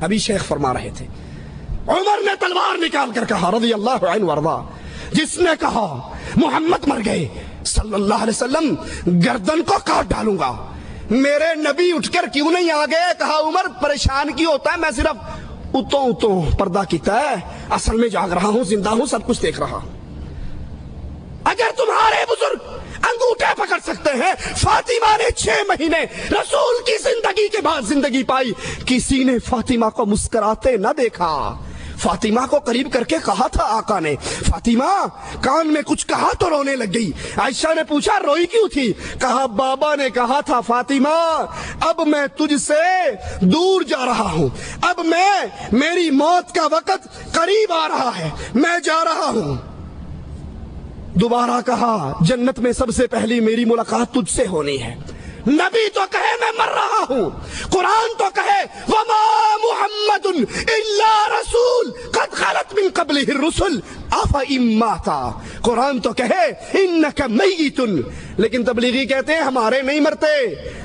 ابھی شیخ فرما رہے تھے, عمر نے تلوار نکال کر کہا رضی اللہ عنہ وارضا, جس نے کہا محمد مر گئے صلی اللہ علیہ وسلم گردن کو کاٹ ڈالوں گا. میرے نبی اٹھ کر کیوں نہیں آ گئے؟ کہا عمر پریشان کیوں ہوتا ہے, میں صرف اتوں پردہ کیتا ہے, اصل میں جاگ رہا ہوں, زندہ ہوں, سب کچھ دیکھ رہا ہوں. اگر تمہارے بزرگ انگوٹھے پکڑ سکتے ہیں, فاطمہ نے 6 مہینے رسول کی زندگی کے بعد زندگی پائی, کسی نے فاطمہ کو مسکراتے نہ دیکھا. فاطمہ کو قریب کر کے کہا تھا آقا نے, فاطمہ کان میں کچھ کہا تو رونے لگ گئی. عائشہ نے پوچھا روئی کیوں تھی؟ کہا بابا نے کہا تھا فاطمہ اب میں تجھ سے دور جا رہا ہوں, اب میری موت کا وقت قریب آ رہا ہے, میں جا رہا ہوں. دوبارہ کہا جنت میں سب سے پہلی میری ملاقات تجھ سے ہونی ہے. نبی تو کہے میں مر رہا ہوں, قرآن تو کہے وما محمد الا رسول قد خلت من قبلہ الرسل افإن مات, قرآن تو کہے انک میت, لیکن تبلیغی کہتے ہیں ہمارے نہیں مرتے.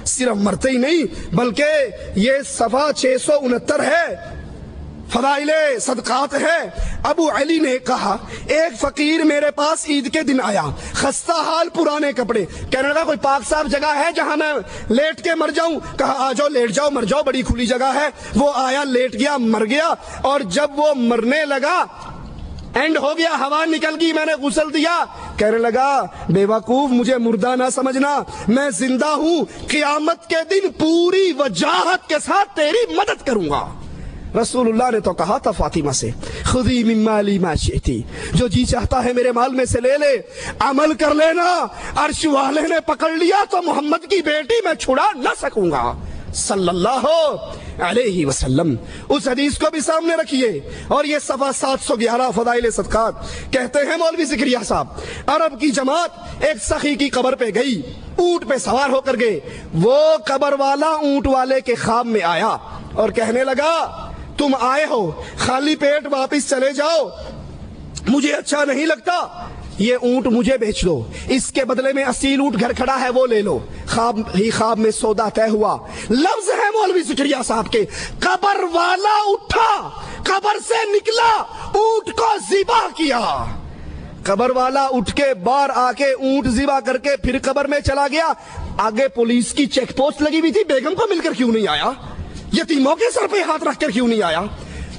صرف مرتے ہی نہیں بلکہ یہ صفحہ 669 ہے, فضائل صدقات ہے. ابو علی نے کہا ایک فقیر میرے پاس عید کے دن آیا, خستہ حال, پرانے کپڑے, کہنے لگا کوئی پاک صاف جگہ ہے جہاں میں لیٹ کے مر جاؤں؟ کہا آ جاؤ, لیٹ جاؤ, مر جاؤ, بڑی کھلی جگہ ہے. وہ آیا, لیٹ گیا, مر گیا, اور جب وہ مرنے لگا اینڈ ہو گیا, ہوا نکل گئی, میں نے غسل دیا, کہنے لگا بے وقوف مجھے مردہ نہ سمجھنا, میں زندہ ہوں, قیامت کے دن پوری وجاہت کے ساتھ تیری مدد کروں گا. رسول اللہ نے تو کہا تھا فاطمہ سے خذی من مالی ما شئتی, جو جی چاہتا ہے میرے مال میں سے لے لے, عمل کر لینا. عرش والے نے پکڑ لیا تو محمد کی بیٹی میں چھڑا نہ سکوں گا صلی اللہ علیہ وسلم. اس حدیث کو بھی سامنے رکھیے. اور یہ صفحہ 711 فضائل صدقات. کہتے ہیں مولوی زکریا صاحب, عرب کی جماعت ایک سخی کی قبر پہ گئی, اونٹ پہ سوار ہو کر گئے. وہ قبر والا اونٹ والے کے خواب میں آیا اور کہنے لگا تم آئے ہو خالی پیٹ واپس چلے جاؤ, مجھے اچھا نہیں لگتا, یہ اونٹ مجھے بیچ دو, اس کے بدلے میں اصیل اونٹ گھر کھڑا ہے وہ لے لو. خواب میں سودا طے ہوا. لفظ ہے مولوی زکریا صاحب کے, قبر والا اٹھا, قبر سے نکلا, اونٹ کو ذبح کیا. قبر والا اٹھ کے باہر آ کے اونٹ ذبح کر کے پھر قبر میں چلا گیا. آگے پولیس کی چیک پوسٹ لگی ہوئی تھی, بیگم کو مل کر کیوں نہیں آیا؟ یتیموں کے سر پہ ہاتھ رکھ کر کیوں نہیں آیا؟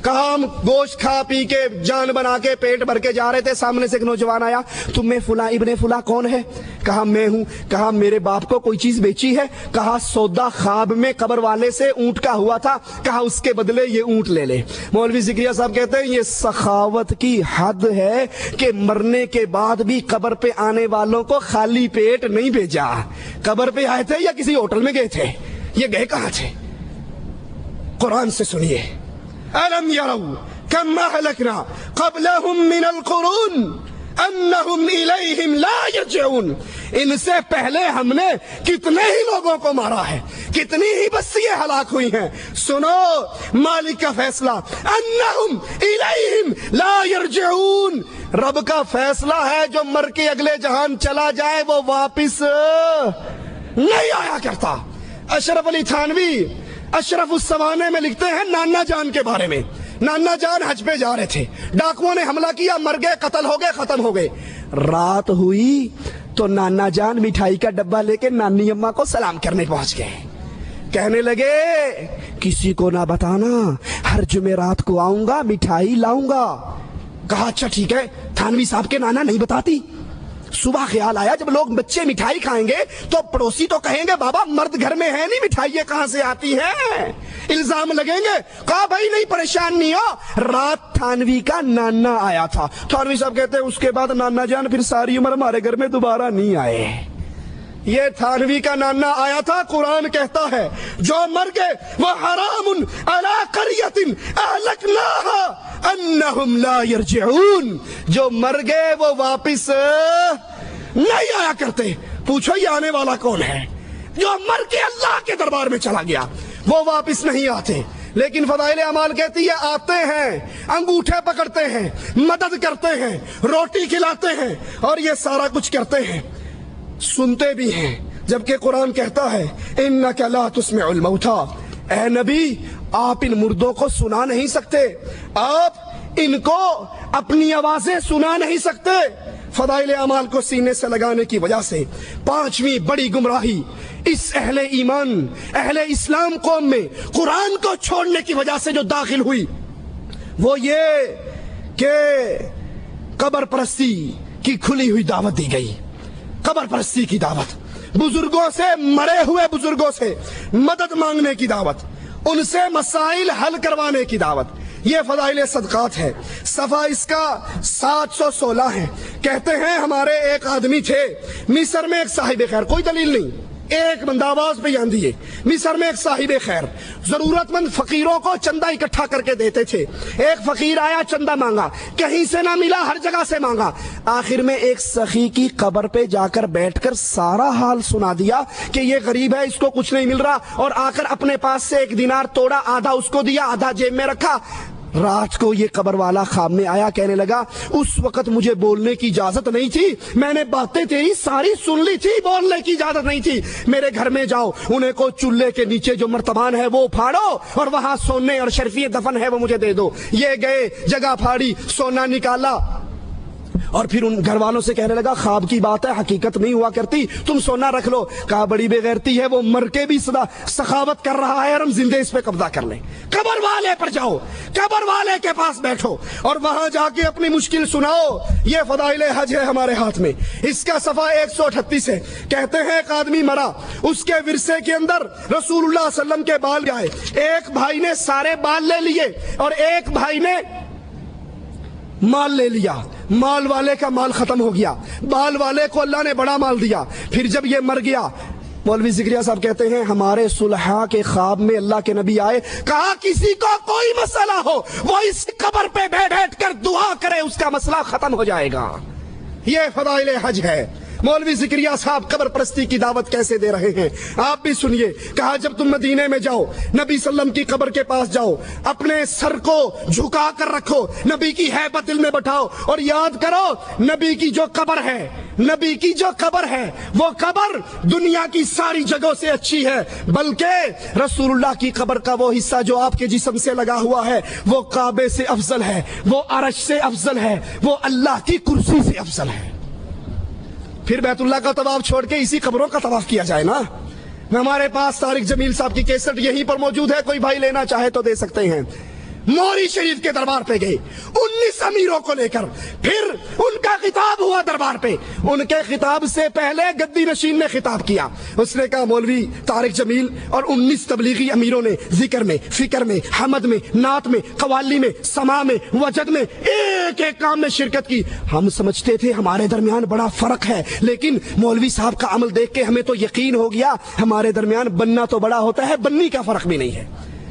کہا ہم گوشت کھا پی کے جان بنا کے پیٹ بھر کے جا رہے تھے, سامنے سے ایک نوجوان آیا, تم میں فلاں ابن فلاں کون ہے؟ کہا میں ہوں. کہا میرے باپ کو کوئی چیز بیچی ہے؟ کہا سودا خواب میں قبر والے سے اونٹ کا ہوا تھا, کہا اس کے بدلے یہ اونٹ لے لے. مولوی زکریا صاحب کہتے ہیں یہ سخاوت کی حد ہے کہ مرنے کے بعد بھی قبر پہ آنے والوں کو خالی پیٹ نہیں بھیجا. قبر پہ آئے تھے یا کسی ہوٹل میں گئے تھے؟ یہ گئے کہاں تھے؟ قرآن سے سنیے, أَلَمْ يَرَوْا كَمْ أَهْلَكْنَا قَبْلَهُمْ مِنَ الْقُرُونِ أَنَّهُمْ إِلَيْهِمْ لَا يَرْجِعُونَ. ان سے پہلے ہم نے کتنے ہی لوگوں کو مارا ہے, کتنی ہی بستیاں ہلاک ہوئی ہیں. سنو مالک کا فیصلہ, أَنَّهُمْ إِلَيْهِمْ لَا يَرْجِعُونَ. رب کا فیصلہ ہے جو مر کے اگلے جہان چلا جائے وہ واپس نہیں آیا کرتا. اشرف علی تھانوی اشرف السوانے میں لکھتے ہیں نانا جان کے بارے میں. نانا جان حج پہ جا رہے تھے, ڈاکوؤں نے حملہ کیا, مر گئے, قتل ہو گئے, ختم ہو گئے. رات ہوئی تو نانا جان مٹھائی کا ڈبہ لے کے نانی اماں کو سلام کرنے پہنچ گئے. کہنے لگے کسی کو نہ بتانا, ہر جمعرات کو آؤں گا, مٹھائی لاؤں گا. کہا اچھا ٹھیک ہے. تھانوی صاحب کے نانا نہیں بتاتی. صبح خیال آیا جب لوگ بچے مٹھائی کھائیں گے تو پڑوسی تو کہیں گے بابا مرد گھر میں ہے نہیں, مٹھائیاں کہاں سے آتی ہیں, الزام لگیں گے. کہا بھائی نہیں پریشان نہیں ہو, رات تھانوی کا نانا آیا تھا. تھانوی صاحب کہتے ہیں اس کے بعد نانا جان پھر ساری عمر ہمارے گھر میں دوبارہ نہیں آئے. یہ تھانوی کا نانا آیا تھا. قرآن کہتا ہے جو مر گئے وہ حرام علی قریۃ اہلکناها انہم لا یرجعون. جو مر گئے وہ واپس نہیں آیا کرتے. پوچھو یہ آنے والا کون ہے؟ جو مر کے اللہ کے دربار میں چلا گیا وہ واپس نہیں آتے. لیکن فضائل اعمال کہتی ہے آتے ہیں, انگوٹھے پکڑتے ہیں, مدد کرتے ہیں, روٹی کھلاتے ہیں, اور یہ سارا کچھ کرتے ہیں, سنتے بھی ہیں. جبکہ قرآن کہتا ہے انک لا تسمع الموتى اے نبی آپ ان مردوں کو سنا نہیں سکتے, آپ ان کو اپنی آوازیں سنا نہیں سکتے. فضائل اعمال کو سینے سے لگانے کی وجہ سے پانچویں بڑی گمراہی اس اہل ایمان اہل اسلام قوم میں قرآن کو چھوڑنے کی وجہ سے جو داخل ہوئی وہ یہ کہ قبر پرستی کی کھلی ہوئی دعوت دی گئی. قبر پرستی کی دعوت, بزرگوں سے, مرے ہوئے بزرگوں سے مدد مانگنے کی دعوت, ان سے مسائل حل کروانے کی دعوت. یہ فضائل صدقات ہے. صفحہ اس کا 716 ہے. کہتے ہیں ہمارے ایک آدمی تھے مصر میں, ایک صاحب خیر, کوئی دلیل نہیں, ایک بندہ آواز پہ جان دیے, مصر میں ایک صاحب خیر ضرورت مند فقیروں کو چندہ اکٹھا کر کے دیتے تھے. ایک فقیر آیا, چندہ مانگا, کہیں سے نہ ملا, ہر جگہ سے مانگا. آخر میں ایک سخی کی قبر پہ جا کر بیٹھ کر سارا حال سنا دیا کہ یہ غریب ہے, اس کو کچھ نہیں مل رہا, اور آ کر اپنے پاس سے 1 دینار توڑا, آدھا اس کو دیا, آدھا جیب میں رکھا. رات کو یہ قبر والا خواب میں آیا, کہنے لگا اس وقت مجھے بولنے کی اجازت نہیں تھی, میں نے باتیں تیری ساری سن لی تھی, بولنے کی اجازت نہیں تھی. میرے گھر میں جاؤ, انہیں کو چولہے کے نیچے جو مرتبان ہے وہ پھاڑو, اور وہاں سونے اور شرفی دفن ہے وہ مجھے دے دو. یہ گئے, جگہ پھاڑی, سونا نکالا, اور پھر ان گھر والوں سے کہنے لگا خواب کی بات ہے, حقیقت نہیں ہوا کرتی, تم سونا رکھ لو. کہا بڑی بے غیرتی ہے, وہ مر کے بھی سخاوت کر رہا ہے اور ہم زندے اس پہ قبضہ کر لیں. قبر والے پر جاؤ, قبر والے کے پاس بیٹھو اور وہاں جا کے اپنی مشکل سناؤ. یہ فضائل حج ہے ہمارے ہاتھ میں. اس کا صفحہ 138 ہے. کہتے ہیں ایک آدمی مرا, اس کے ورثے کے اندر رسول اللہ صلی اللہ علیہ وسلم کے بال آئے. ایک بھائی نے سارے بال لے لیے اور ایک بھائی نے مال لے لیا. مال والے کا مال ختم ہو گیا, بال والے کو اللہ نے بڑا مال دیا. پھر جب یہ مر گیا, مولوی ذکریہ صاحب کہتے ہیں ہمارے صلحاء کے خواب میں اللہ کے نبی آئے, کہا کسی کو کوئی مسئلہ ہو وہ اس قبر پہ بیٹھ کر دعا کرے, اس کا مسئلہ ختم ہو جائے گا. یہ فضائل حج ہے. مولوی ذکریہ صاحب قبر پرستی کی دعوت کیسے دے رہے ہیں آپ بھی سنیے. کہا جب تم مدینے میں جاؤ, نبی صلی اللہ علیہ وسلم کی قبر کے پاس جاؤ, اپنے سر کو جھکا کر رکھو, نبی کی ہیبت دل میں بٹھاؤ اور یاد کرو نبی کی جو قبر ہے, نبی کی جو قبر ہے وہ قبر دنیا کی ساری جگہوں سے اچھی ہے, بلکہ رسول اللہ کی قبر کا وہ حصہ جو آپ کے جسم سے لگا ہوا ہے وہ کعبے سے افضل ہے, وہ عرش سے افضل ہے, وہ اللہ کی کرسی سے افضل ہے. پھر بیت اللہ کا طواف چھوڑ کے اسی قبروں کا طواف کیا جائے نا. ہمارے پاس طارق جمیل صاحب کی کیسٹ یہیں پر موجود ہے, کوئی بھائی لینا چاہے تو دے سکتے ہیں. موری شریف کے دربار پہ گئے 19 امیروں کو لے کر, پھر ان کا خطاب ہوا دربار پہ. ان کے خطاب سے پہلے گدی نشین نے خطاب کیا. اس نے کہا مولوی طارق جمیل اور 19 تبلیغی امیروں نے ذکر میں, فکر میں, حمد میں, نعت میں, قوالی میں, سما میں, وجد میں, ایک ایک کام میں شرکت کی. ہم سمجھتے تھے ہمارے درمیان بڑا فرق ہے, لیکن مولوی صاحب کا عمل دیکھ کے ہمیں تو یقین ہو گیا ہمارے درمیان بننا تو بڑا ہوتا ہے, بننی کا فرق بھی نہیں ہے.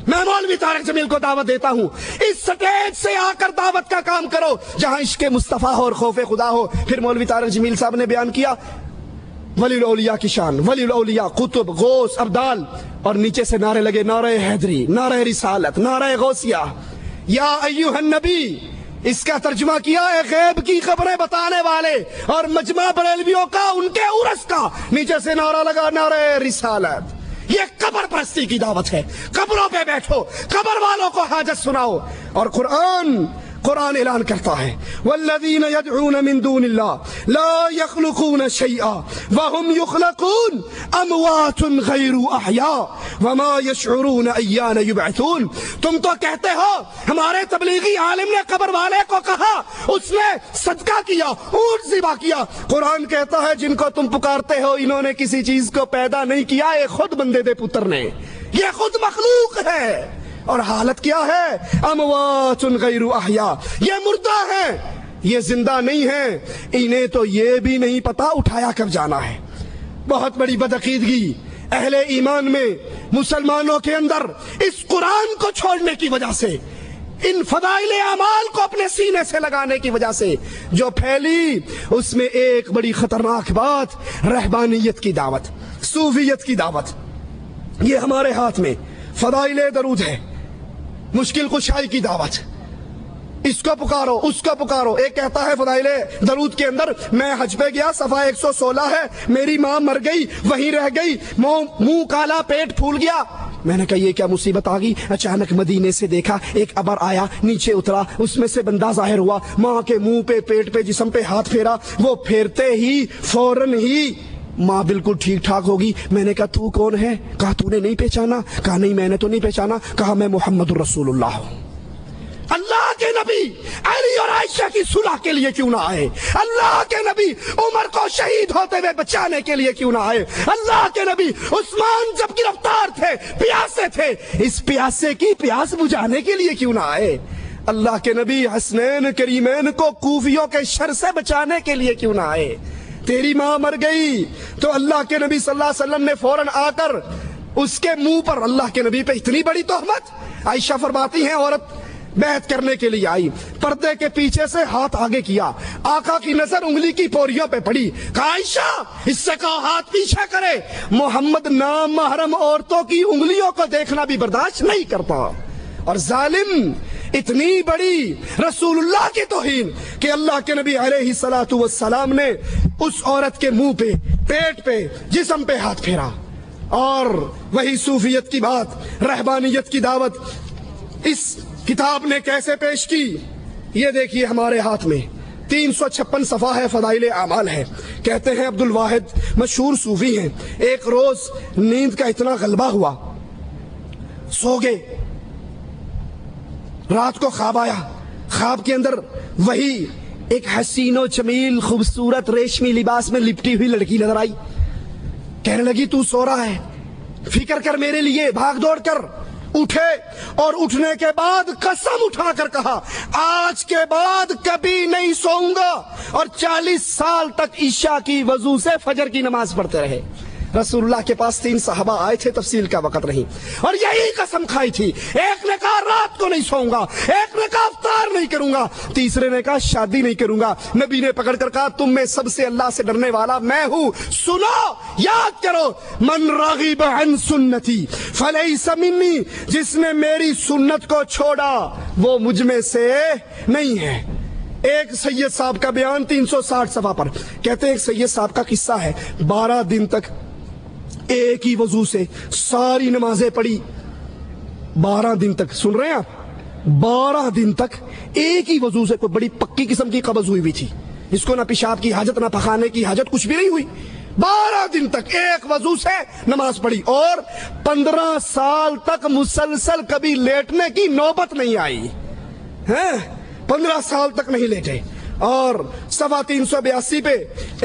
میں مولوی طارق جمیل کو دعوت دیتا ہوں, اس سٹیج سے آ کر دعوت کا کام کرو جہاں عشق مصطفیٰ ہو اور خوف خدا ہو. پھر مولوی طارق جمیل صاحب نے بیان کیا ولی الاولیاء کی شان, ولی الاولیاء قطب, غوث, ابدال, اور نیچے سے نعرے لگے نعرہ حیدری, نعرہ رسالت, نعرہ غوثیہ, یا ایھا النبی. اس کا ترجمہ کیا ہے غیب کی خبریں بتانے والے اور مجمع بریلویوں کا, ان کے عرس کا. نیچے سے نعرہ لگا نعرہ رسالت. یہ قبر پرستی کی دعوت ہے. قبروں پہ بیٹھو, قبر والوں کو حاجت سناؤ. اور قرآن اعلان کرتا ہے والذین یدعون من دون اللہ لا یخلقون شیئا وهم یخلقون اموات غیر احیاء وما یشعرون ایان یبعثون. تم تو کہتے ہو ہمارے تبلیغی عالم نے قبر والے کو کہا, اس نے صدقہ کیا, اونٹ ذبح کیا. قرآن کہتا ہے جن کو تم پکارتے ہو انہوں نے کسی چیز کو پیدا نہیں کیا, یہ خود بندے دے پتر نے, یہ خود مخلوق ہے. اور حالت کیا ہے اموات غیر احیاء, یہ مردہ ہیں, یہ زندہ نہیں ہیں. انہیں تو یہ بھی نہیں پتا اٹھایا کب جانا ہے. بہت بڑی بدعقیدگی اہل ایمان میں, مسلمانوں کے اندر اس قرآن کو چھوڑنے کی وجہ سے, ان فضائل اعمال کو اپنے سینے سے لگانے کی وجہ سے جو پھیلی, اس میں ایک بڑی خطرناک بات رہبانیت کی دعوت, صوفیت کی دعوت. یہ ہمارے ہاتھ میں فضائل درود ہے, مشکل کشائی کی دعوت, اس کو پکارو اس کو پکارو. ایک کہتا ہے فضائل درود کے اندر میں حج پہ گیا, صفحہ 116 ہے, میری ماں مر گئی وہیں رہ گئی, منہ کالا پیٹ پھول گیا, میں نے کہا یہ کیا مصیبت آ گئی؟ اچانک مدینے سے دیکھا ایک ابر آیا، نیچے اترا، اس میں سے بندہ ظاہر ہوا، ماں کے منہ پہ، پیٹ پہ، جسم پہ ہاتھ پھیرا، وہ پھیرتے ہی فوراً ہی ماں بالکل ٹھیک ٹھاک ہوگی۔ میں نے کہا تو کون ہے؟ کہا تو نے نہیں پہچانا؟ کہا نہیں میں نے تو نہیں پہچانا۔ کہا میں محمد الرسول اللہ ہوں۔ اللہ کے نبی علی اور عائشہ کی صلح کے لیے کیوں نہ آئے؟ اللہ کے نبی عمر کو شہید ہوتے ہوئے بچانے کے لیے کیوں نہ آئے؟ اللہ کے نبی عثمان جب گرفتار تھے، پیاسے تھے، اس پیاسے کی پیاس بجھانے کے لیے کیوں نہ آئے؟ اللہ کے نبی حسنین کریمین کو کوفیوں کے شر سے بچانے کے لیے کیوں نہ آئے؟ تیری ماں مر گئی تو اللہ کے نبی صلی اللہ علیہ وسلم نے فوراً آ کر اس کے منہ پر اللہ کے نبی پہ اتنی بڑی تہمت۔ عائشہ فرماتی ہیں عورت بیعت کرنے کے لیے آئی، پردے کے پیچھے سے ہاتھ آگے کیا، آقا کی نظر انگلی کی پوریوں پہ پڑی، کہا عائشہ اس سے کہا ہاتھ پیچھے کرے، محمد نام محرم عورتوں کی انگلیوں کو دیکھنا بھی برداشت نہیں کرتا۔ اور ظالم اتنی بڑی رسول اللہ کی توہین کہ اللہ کے نبی علیہ الصلوۃ والسلام نے اس عورت کے منہ پہ، پیٹ پہ، جسم پہ ہاتھ پھیرا۔ اور وہی صوفیت کی بات، رہبانیت کی دعوت اس کتاب نے کیسے پیش کی؟ یہ دیکھیے ہمارے ہاتھ میں 356 صفحہ ہے، فضائل اعمال ہے۔ کہتے ہیں عبد الواحد مشہور صوفی ہیں، ایک روز نیند کا اتنا غلبہ ہوا، سو گئے، رات کو خواب آیا، خواب کے اندر وہی ایک حسین و جمیل خوبصورت ریشمی لباس میں لپٹی ہوئی لڑکی نظر آئی، کہنے لگی تو سو رہا ہے، فکر کر میرے لیے، بھاگ دوڑ کر اٹھے، اور اٹھنے کے بعد قسم اٹھا کر کہا آج کے بعد کبھی نہیں سوؤں گا، اور 40 سال تک عشاء کی وضو سے فجر کی نماز پڑھتے رہے۔ رسول اللہ کے پاس 3 صحابہ آئے تھے، تفصیل کا وقت نہیں، اور یہی قسم کھائی تھی، ایک نے کہا رات کو نہیں سوؤں گا، ایک نے کہا افطار نہیں کروں گا، تیسرے نے کہا شادی نہیں کروں گا۔ نبی نے پکڑ کر کہا تم میں سب سے اللہ سے ڈرنے والا میں ہوں، سنو، یاد کرو، من رغب عن سنتی فلیس منی، جس نے میری سنت کو چھوڑا وہ مجھ میں سے نہیں ہے۔ ایک سید صاحب کا بیان 360 صفحہ پر، کہتے ہیں ایک سید صاحب کا قصہ ہے، 12 دن تک ایک ہی وضو سے ساری نمازیں پڑھی، 12 دن تک، سن رہے ہیں آپ، 12 دن تک ایک ہی وضو سے، کوئی بڑی پکی قسم کی قبض ہوئی تھی، اس کو نہ پیشاب کی حاجت نہ پخانے کی حاجت، کچھ بھی نہیں ہوئی، 12 دن تک ایک وضو سے نماز پڑھی، اور 15 سال تک مسلسل کبھی لیٹنے کی نوبت نہیں آئی، 15 سال تک نہیں لیٹے۔ اور صفحہ 382 پہ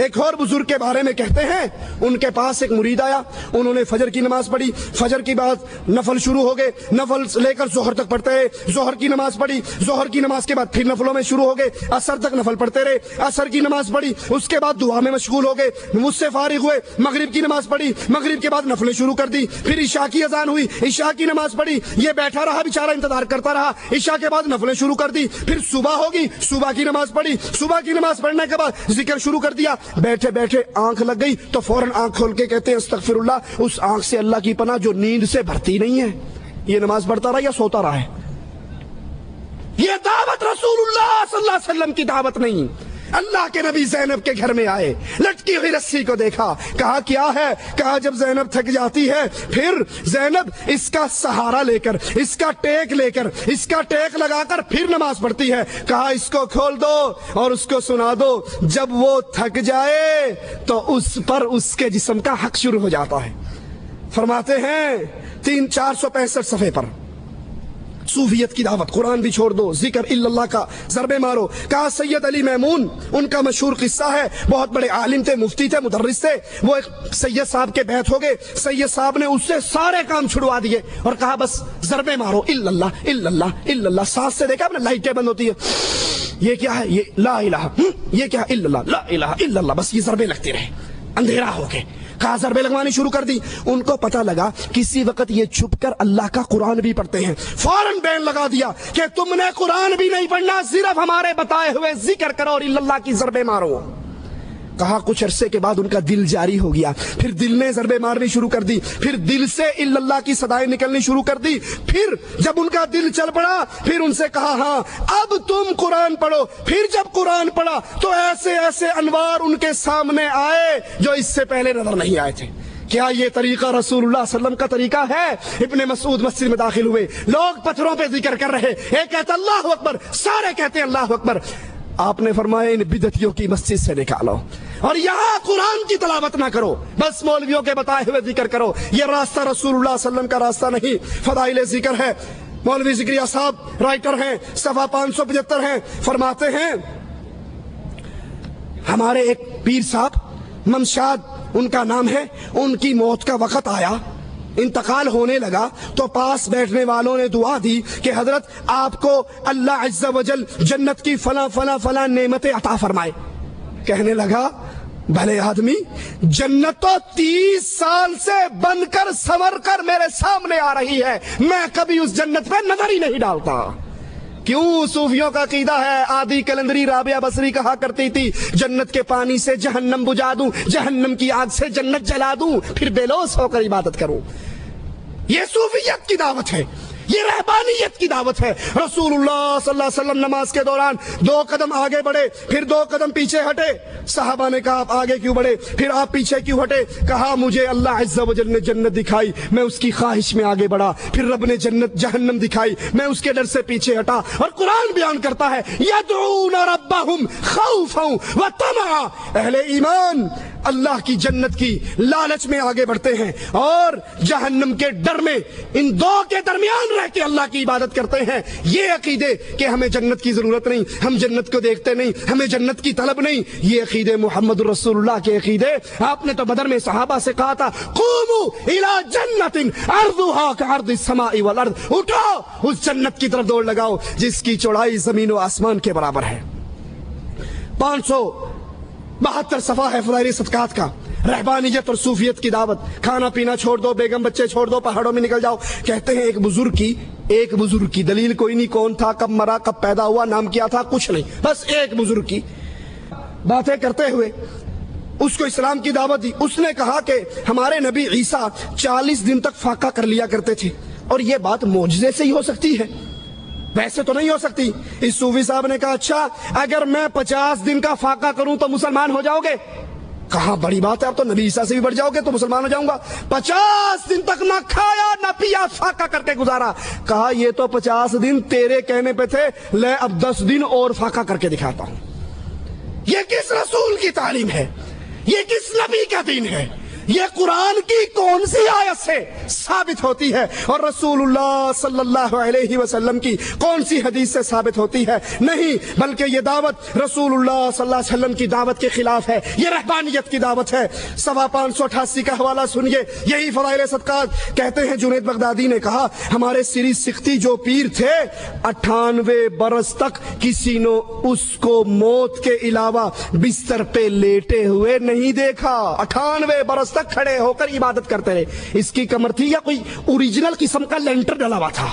ایک اور بزرگ کے بارے میں کہتے ہیں، ان کے پاس ایک مرید آیا، انہوں نے فجر کی نماز پڑھی، فجر کی بعد نفل شروع ہو گئے، نفل لے کر ظہر تک پڑھتے رہے، ظہر کی نماز پڑھی، ظہر کی نماز کے بعد پھر نفلوں میں شروع ہو گئے، عصر تک نفل پڑھتے رہے، عصر کی نماز پڑھی، اس کے بعد دعا میں مشغول ہو گئے، مجھ سے فارغ ہوئے، مغرب کی نماز پڑھی، مغرب کے بعد نفلیں شروع کر دی، پھر عشاء کی اذان ہوئی، عشاء کی نماز پڑھی، یہ بیٹھا رہا بیچارہ انتظار کرتا رہا، عشاء کے بعد نفلیں شروع کر دی، پھر صبح ہوگی، صبح کی نماز پڑھی، صبح کی نماز پڑھنے کے بعد ذکر شروع کر دیا، بیٹھے بیٹھے آنکھ لگ گئی تو فوراً آنکھ کھول کے کہتے ہیں استغفر اللہ، اس آنکھ سے اللہ کی پناہ جو نیند سے بھرتی نہیں ہے۔ یہ نماز پڑھتا رہا یا سوتا رہا ہے؟ یہ دعوت رسول اللہ صلی اللہ علیہ وسلم کی دعوت نہیں۔ اللہ کے نبی زینب کے گھر میں آئے، لٹکی ہوئی رسی کو دیکھا، کہا کیا ہے؟ کہا جب زینب تھک جاتی ہے پھر زینب اس کا سہارا لے کر، اس کا ٹیک لے کر، اس کا ٹیک لگا کر پھر نماز پڑھتی ہے۔ کہا اس کو کھول دو اور اس کو سنا دو، جب وہ تھک جائے تو اس پر اس کے جسم کا حق شروع ہو جاتا ہے۔ فرماتے ہیں 465 صفحے پر، صوفیت کی دعوت، قرآن بھی چھوڑ دو، ذکر الا اللہ کا ضربے مارو۔ کہا سید علی میمون، ان کا مشہور قصہ ہے، بہت بڑے عالم تھے، مفتی تھے، مدرس تھے، وہ ایک سید صاحب کے بیعت ہو گئے، سید صاحب نے اس سے سارے کام چھڑوا دیے اور کہا بس ضربے مارو، الا اللہ الا اللہ الا اللہ۔ سانس سے دیکھا آپ نے، لائٹیں بند ہوتی ہے، یہ کیا ہے؟ یہ لا الہ، یہ کیا ہے؟ الا اللہ، لا الہ الا اللہ، بس یہ ضربے لگتے رہے، اندھیرا ہو کے کہا ضربے لگوانی شروع کر دی۔ ان کو پتہ لگا کسی وقت یہ چھپ کر اللہ کا قرآن بھی پڑھتے ہیں، فوراً بین لگا دیا کہ تم نے قرآن بھی نہیں پڑھنا، صرف ہمارے بتائے ہوئے ذکر کرو اور اللہ کی ضربے مارو۔ کہا کچھ عرصے کے بعد ان کا دل جاری ہو گیا، پھر دل نے ضربے مارنی شروع کر دی، پھر دل سے اللہ کی صدائیں نکلنی شروع کر دی، پھر جب ان کا دل چل پڑا پھر ان سے کہا ہاں اب تم قرآن پڑھو۔ پھر جب قرآن پڑھا تو ایسے ایسے انوار ان کے سامنے آئے جو اس سے پہلے نظر نہیں آئے تھے۔ کیا یہ طریقہ رسول اللہ صلی اللہ علیہ وسلم کا طریقہ ہے؟ ابن مسعود مسجد میں داخل ہوئے، لوگ پتھروں پہ ذکر کر رہے، ایک کہتا اللہ اکبر، سارے کہتے ہیں اللہ اکبر۔ آپ نے فرمایا ان بدعتیوں کی مسجد سے نکالو اور یہاں قرآن کی تلاوت نہ کرو، بس مولویوں کے بتائے ہوئے ذکر کرو۔ یہ راستہ رسول اللہ صلی اللہ علیہ وسلم کا راستہ نہیں۔ فضائل ذکر ہے، مولوی ذکریہ صاحب رائٹر ہیں، صفحہ 575 ہیں، فرماتے ہیں ہمارے ایک پیر صاحب ممشاد ان کا نام ہے، ان کی موت کا وقت آیا، انتقال ہونے لگا تو پاس بیٹھنے والوں نے دعا دی کہ حضرت آپ کو اللہ عز و جل جنت کی فلاں فلاں فلاں نعمتیں عطا فرمائے۔ کہنے لگا بھلے آدمی، جنت تو 30 سال سے بن کر سنور کر میرے سامنے آ رہی ہے، میں کبھی اس جنت پہ نظر ہی نہیں ڈالتا۔ کیوں؟ صوفیوں کا عقیدہ ہے، آدھی کلندری رابعہ بصری کہا کرتی تھی جنت کے پانی سے جہنم بجھا دوں، جہنم کی آگ سے جنت جلا دوں، پھر بے لوث ہو کر عبادت کروں۔ یہ صوفیت کی دعوت ہے، یہ رہبانیت کی دعوت ہے۔ رسول اللہ صلی اللہ علیہ وسلم نماز کے دوران 2 قدم آگے بڑھے، پھر 2 قدم پیچھے ہٹے۔ صحابہ نے کہا آپ آگے کیوں بڑھے، پھر آپ پیچھے کیوں ہٹے؟ کہا مجھے اللہ عز و جل نے جنت دکھائی، میں اس کی خواہش میں آگے بڑھا، پھر رب نے جہنم دکھائی، میں اس کے ڈر سے پیچھے ہٹا۔ اور قرآن بیان کرتا ہے یدعون ربہم خوفا وطمعا، اہل ایمان اللہ کی جنت کی لالچ میں آگے بڑھتے ہیں اور جہنم کے ڈر میں، ان 2 کے درمیان رہ کے اللہ کی عبادت کرتے ہیں۔ یہ عقیدے کہ ہمیں جنت کی ضرورت نہیں، ہم جنت کو دیکھتے نہیں، ہمیں جنت کی طلب نہیں، یہ عقیدے محمد رسول اللہ کے عقیدے۔ آپ نے تو بدر میں صحابہ سے کہا تھا قوموا الی جنت عرضها كعرض السماء والارض، اٹھو اس جنت کی طرف دوڑ لگاؤ جس کی چوڑائی زمین و آسمان کے برابر ہے۔ 572 صفحہ ہے فضائل صدقات کا، رہبانیت اور صوفیت کی دعوت۔ کھانا پینا چھوڑ دو، بیگم بچے چھوڑ دو، پہاڑوں میں نکل جاؤ۔ کہتے ہیں ایک بزرگ کی دلیل کوئی نہیں، کون تھا، کب مرا، کب پیدا ہوا، نام کیا تھا، کچھ نہیں، بس ایک بزرگ کی باتیں کرتے ہوئے اس کو اسلام کی دعوت دی۔ اس نے کہا کہ ہمارے نبی عیسیٰ 40 دن تک فاقہ کر لیا کرتے تھے، اور یہ بات معجزے سے ہی ہو سکتی ہے، ویسے تو نہیں ہو سکتی۔ اس صوفی صاحب نے کہا اچھا اگر میں 50 دن کا فاقہ کروں تو مسلمان ہو جاؤ گے؟ کہا بڑی بات ہے، اب تو نبی عیسیٰ سے بھی بڑھ جاؤ گے تو مسلمان ہو جاؤں گا۔ 50 دن تک نہ کھایا نہ پیا، فاقہ کر کے گزارا۔ کہا یہ تو 50 دن تیرے کہنے پہ تھے، لے اب 10 دن اور فاقہ کر کے دکھاتا ہوں۔ یہ کس رسول کی تعلیم ہے؟ یہ کس نبی کا دین ہے؟ یہ قرآن کی کون سی آیت سے ثابت ہوتی ہے اور رسول اللہ صلی اللہ علیہ وسلم کی کون سی حدیث سے ثابت ہوتی ہے؟ نہیں، بلکہ یہ دعوت رسول اللہ صلی اللہ علیہ وسلم کی دعوت کے خلاف ہے، یہ رہبانیت کی دعوت ہے۔ صفحہ 588 کا حوالہ سنیے، یہی فضائل صدقات کہتے ہیں جنید بغدادی نے کہا ہمارے سری سختی جو پیر تھے 98 برس تک کسی نے اس کو موت کے علاوہ بستر پہ لیٹے ہوئے نہیں دیکھا۔ 98 برس تک کھڑے ہو کر عبادت کرتے رہے۔ اس کی کمر تھی یا کوئی اوریجنل قسم کا لینٹر ڈلا ہوا تھا؟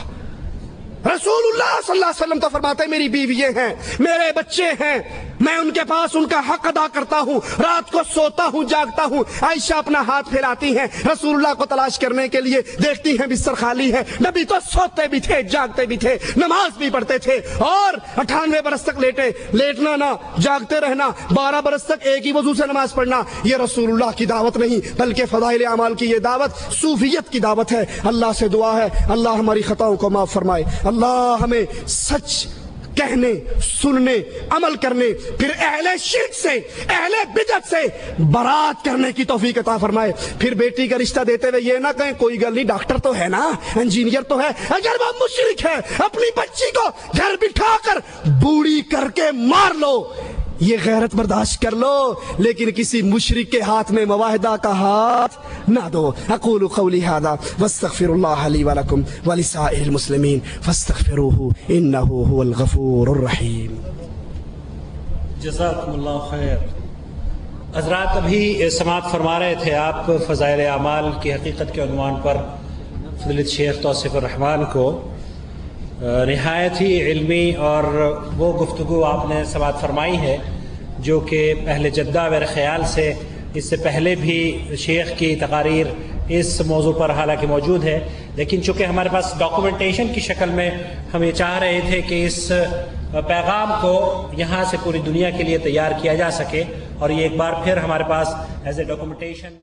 رسول اللہ صلی اللہ علیہ وسلم تو فرماتے ہیں میری بیوییں ہیں، میرے بچے ہیں، میں ان کے پاس ان کا حق ادا کرتا ہوں، رات کو سوتا ہوں جاگتا ہوں۔ عائشہ اپنا ہاتھ پھیلاتی ہیں رسول اللہ کو تلاش کرنے کے لیے، دیکھتی ہیں بستر خالی ہے۔ نبی تو سوتے بھی تھے، جاگتے بھی تھے، نماز بھی پڑھتے تھے، اور 98 برس تک لیٹنا نہ، جاگتے رہنا، 12 برس تک ایک ہی وضو سے نماز پڑھنا، یہ رسول اللہ کی دعوت نہیں بلکہ فضائل اعمال کی یہ دعوت صوفیت کی دعوت ہے۔ اللہ سے دعا ہے اللہ ہماری خطاؤں کو معاف فرمائے، اللہ ہمیں سچ کہنے، سننے، عمل کرنے، پھر اہل شرک سے، اہل بدعت سے برات کرنے کی توفیق عطا فرمائے۔ پھر بیٹی کا رشتہ دیتے ہوئے یہ نہ کہیں کوئی گل نہیں، ڈاکٹر تو ہے نا، انجینئر تو ہے۔ اگر وہ مشرک ہے اپنی بچی کو گھر بٹھا کر بوڑھی کر کے مار لو، یہ غیرت برداشت کر لو، لیکن کسی مشرک کے ہاتھ میں معاہدہ کا ہاتھ نہ دو۔ اقول قولی ھذا واستغفر اللہ لی ولکم ولسائر المسلمین فاستغفروہ انہ هو الغفور الرحیم۔ جزاکم اللہ خیر۔ حضرات ابھی سماعت فرما رہے تھے آپ فضائل اعمال کی حقیقت کے عنوان پر فضیلت شیخ توصیف الرحمان کو، نہایت ہی علمی اور وہ گفتگو آپ نے سماعت فرمائی ہے جو کہ اہل جدہ میرے خیال سے اس سے پہلے بھی شیخ کی تقاریر اس موضوع پر حالانکہ موجود ہے، لیکن چونکہ ہمارے پاس ڈاکومنٹیشن کی شکل میں ہم یہ چاہ رہے تھے کہ اس پیغام کو یہاں سے پوری دنیا کے لیے تیار کیا جا سکے، اور یہ ایک بار پھر ہمارے پاس ایز اے ڈاکومنٹیشن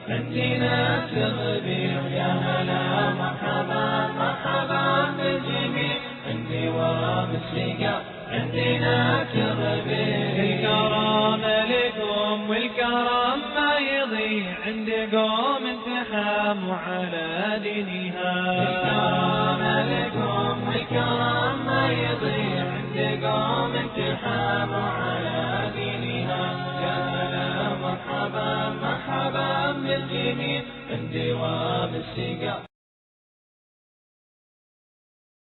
عندنا تغبير يا هلا مرحبا مرحبا بالجميع عندي ومسلقة عندنا تغبير الكرم لكم والكرم ما يضيع عند قوم انتحاموا على دينها الكرم لكم والكرم ما يضيع عند قوم انتحاموا على دينها يا هلا مرحبا مرحبا بالجميع عندي ومسلقة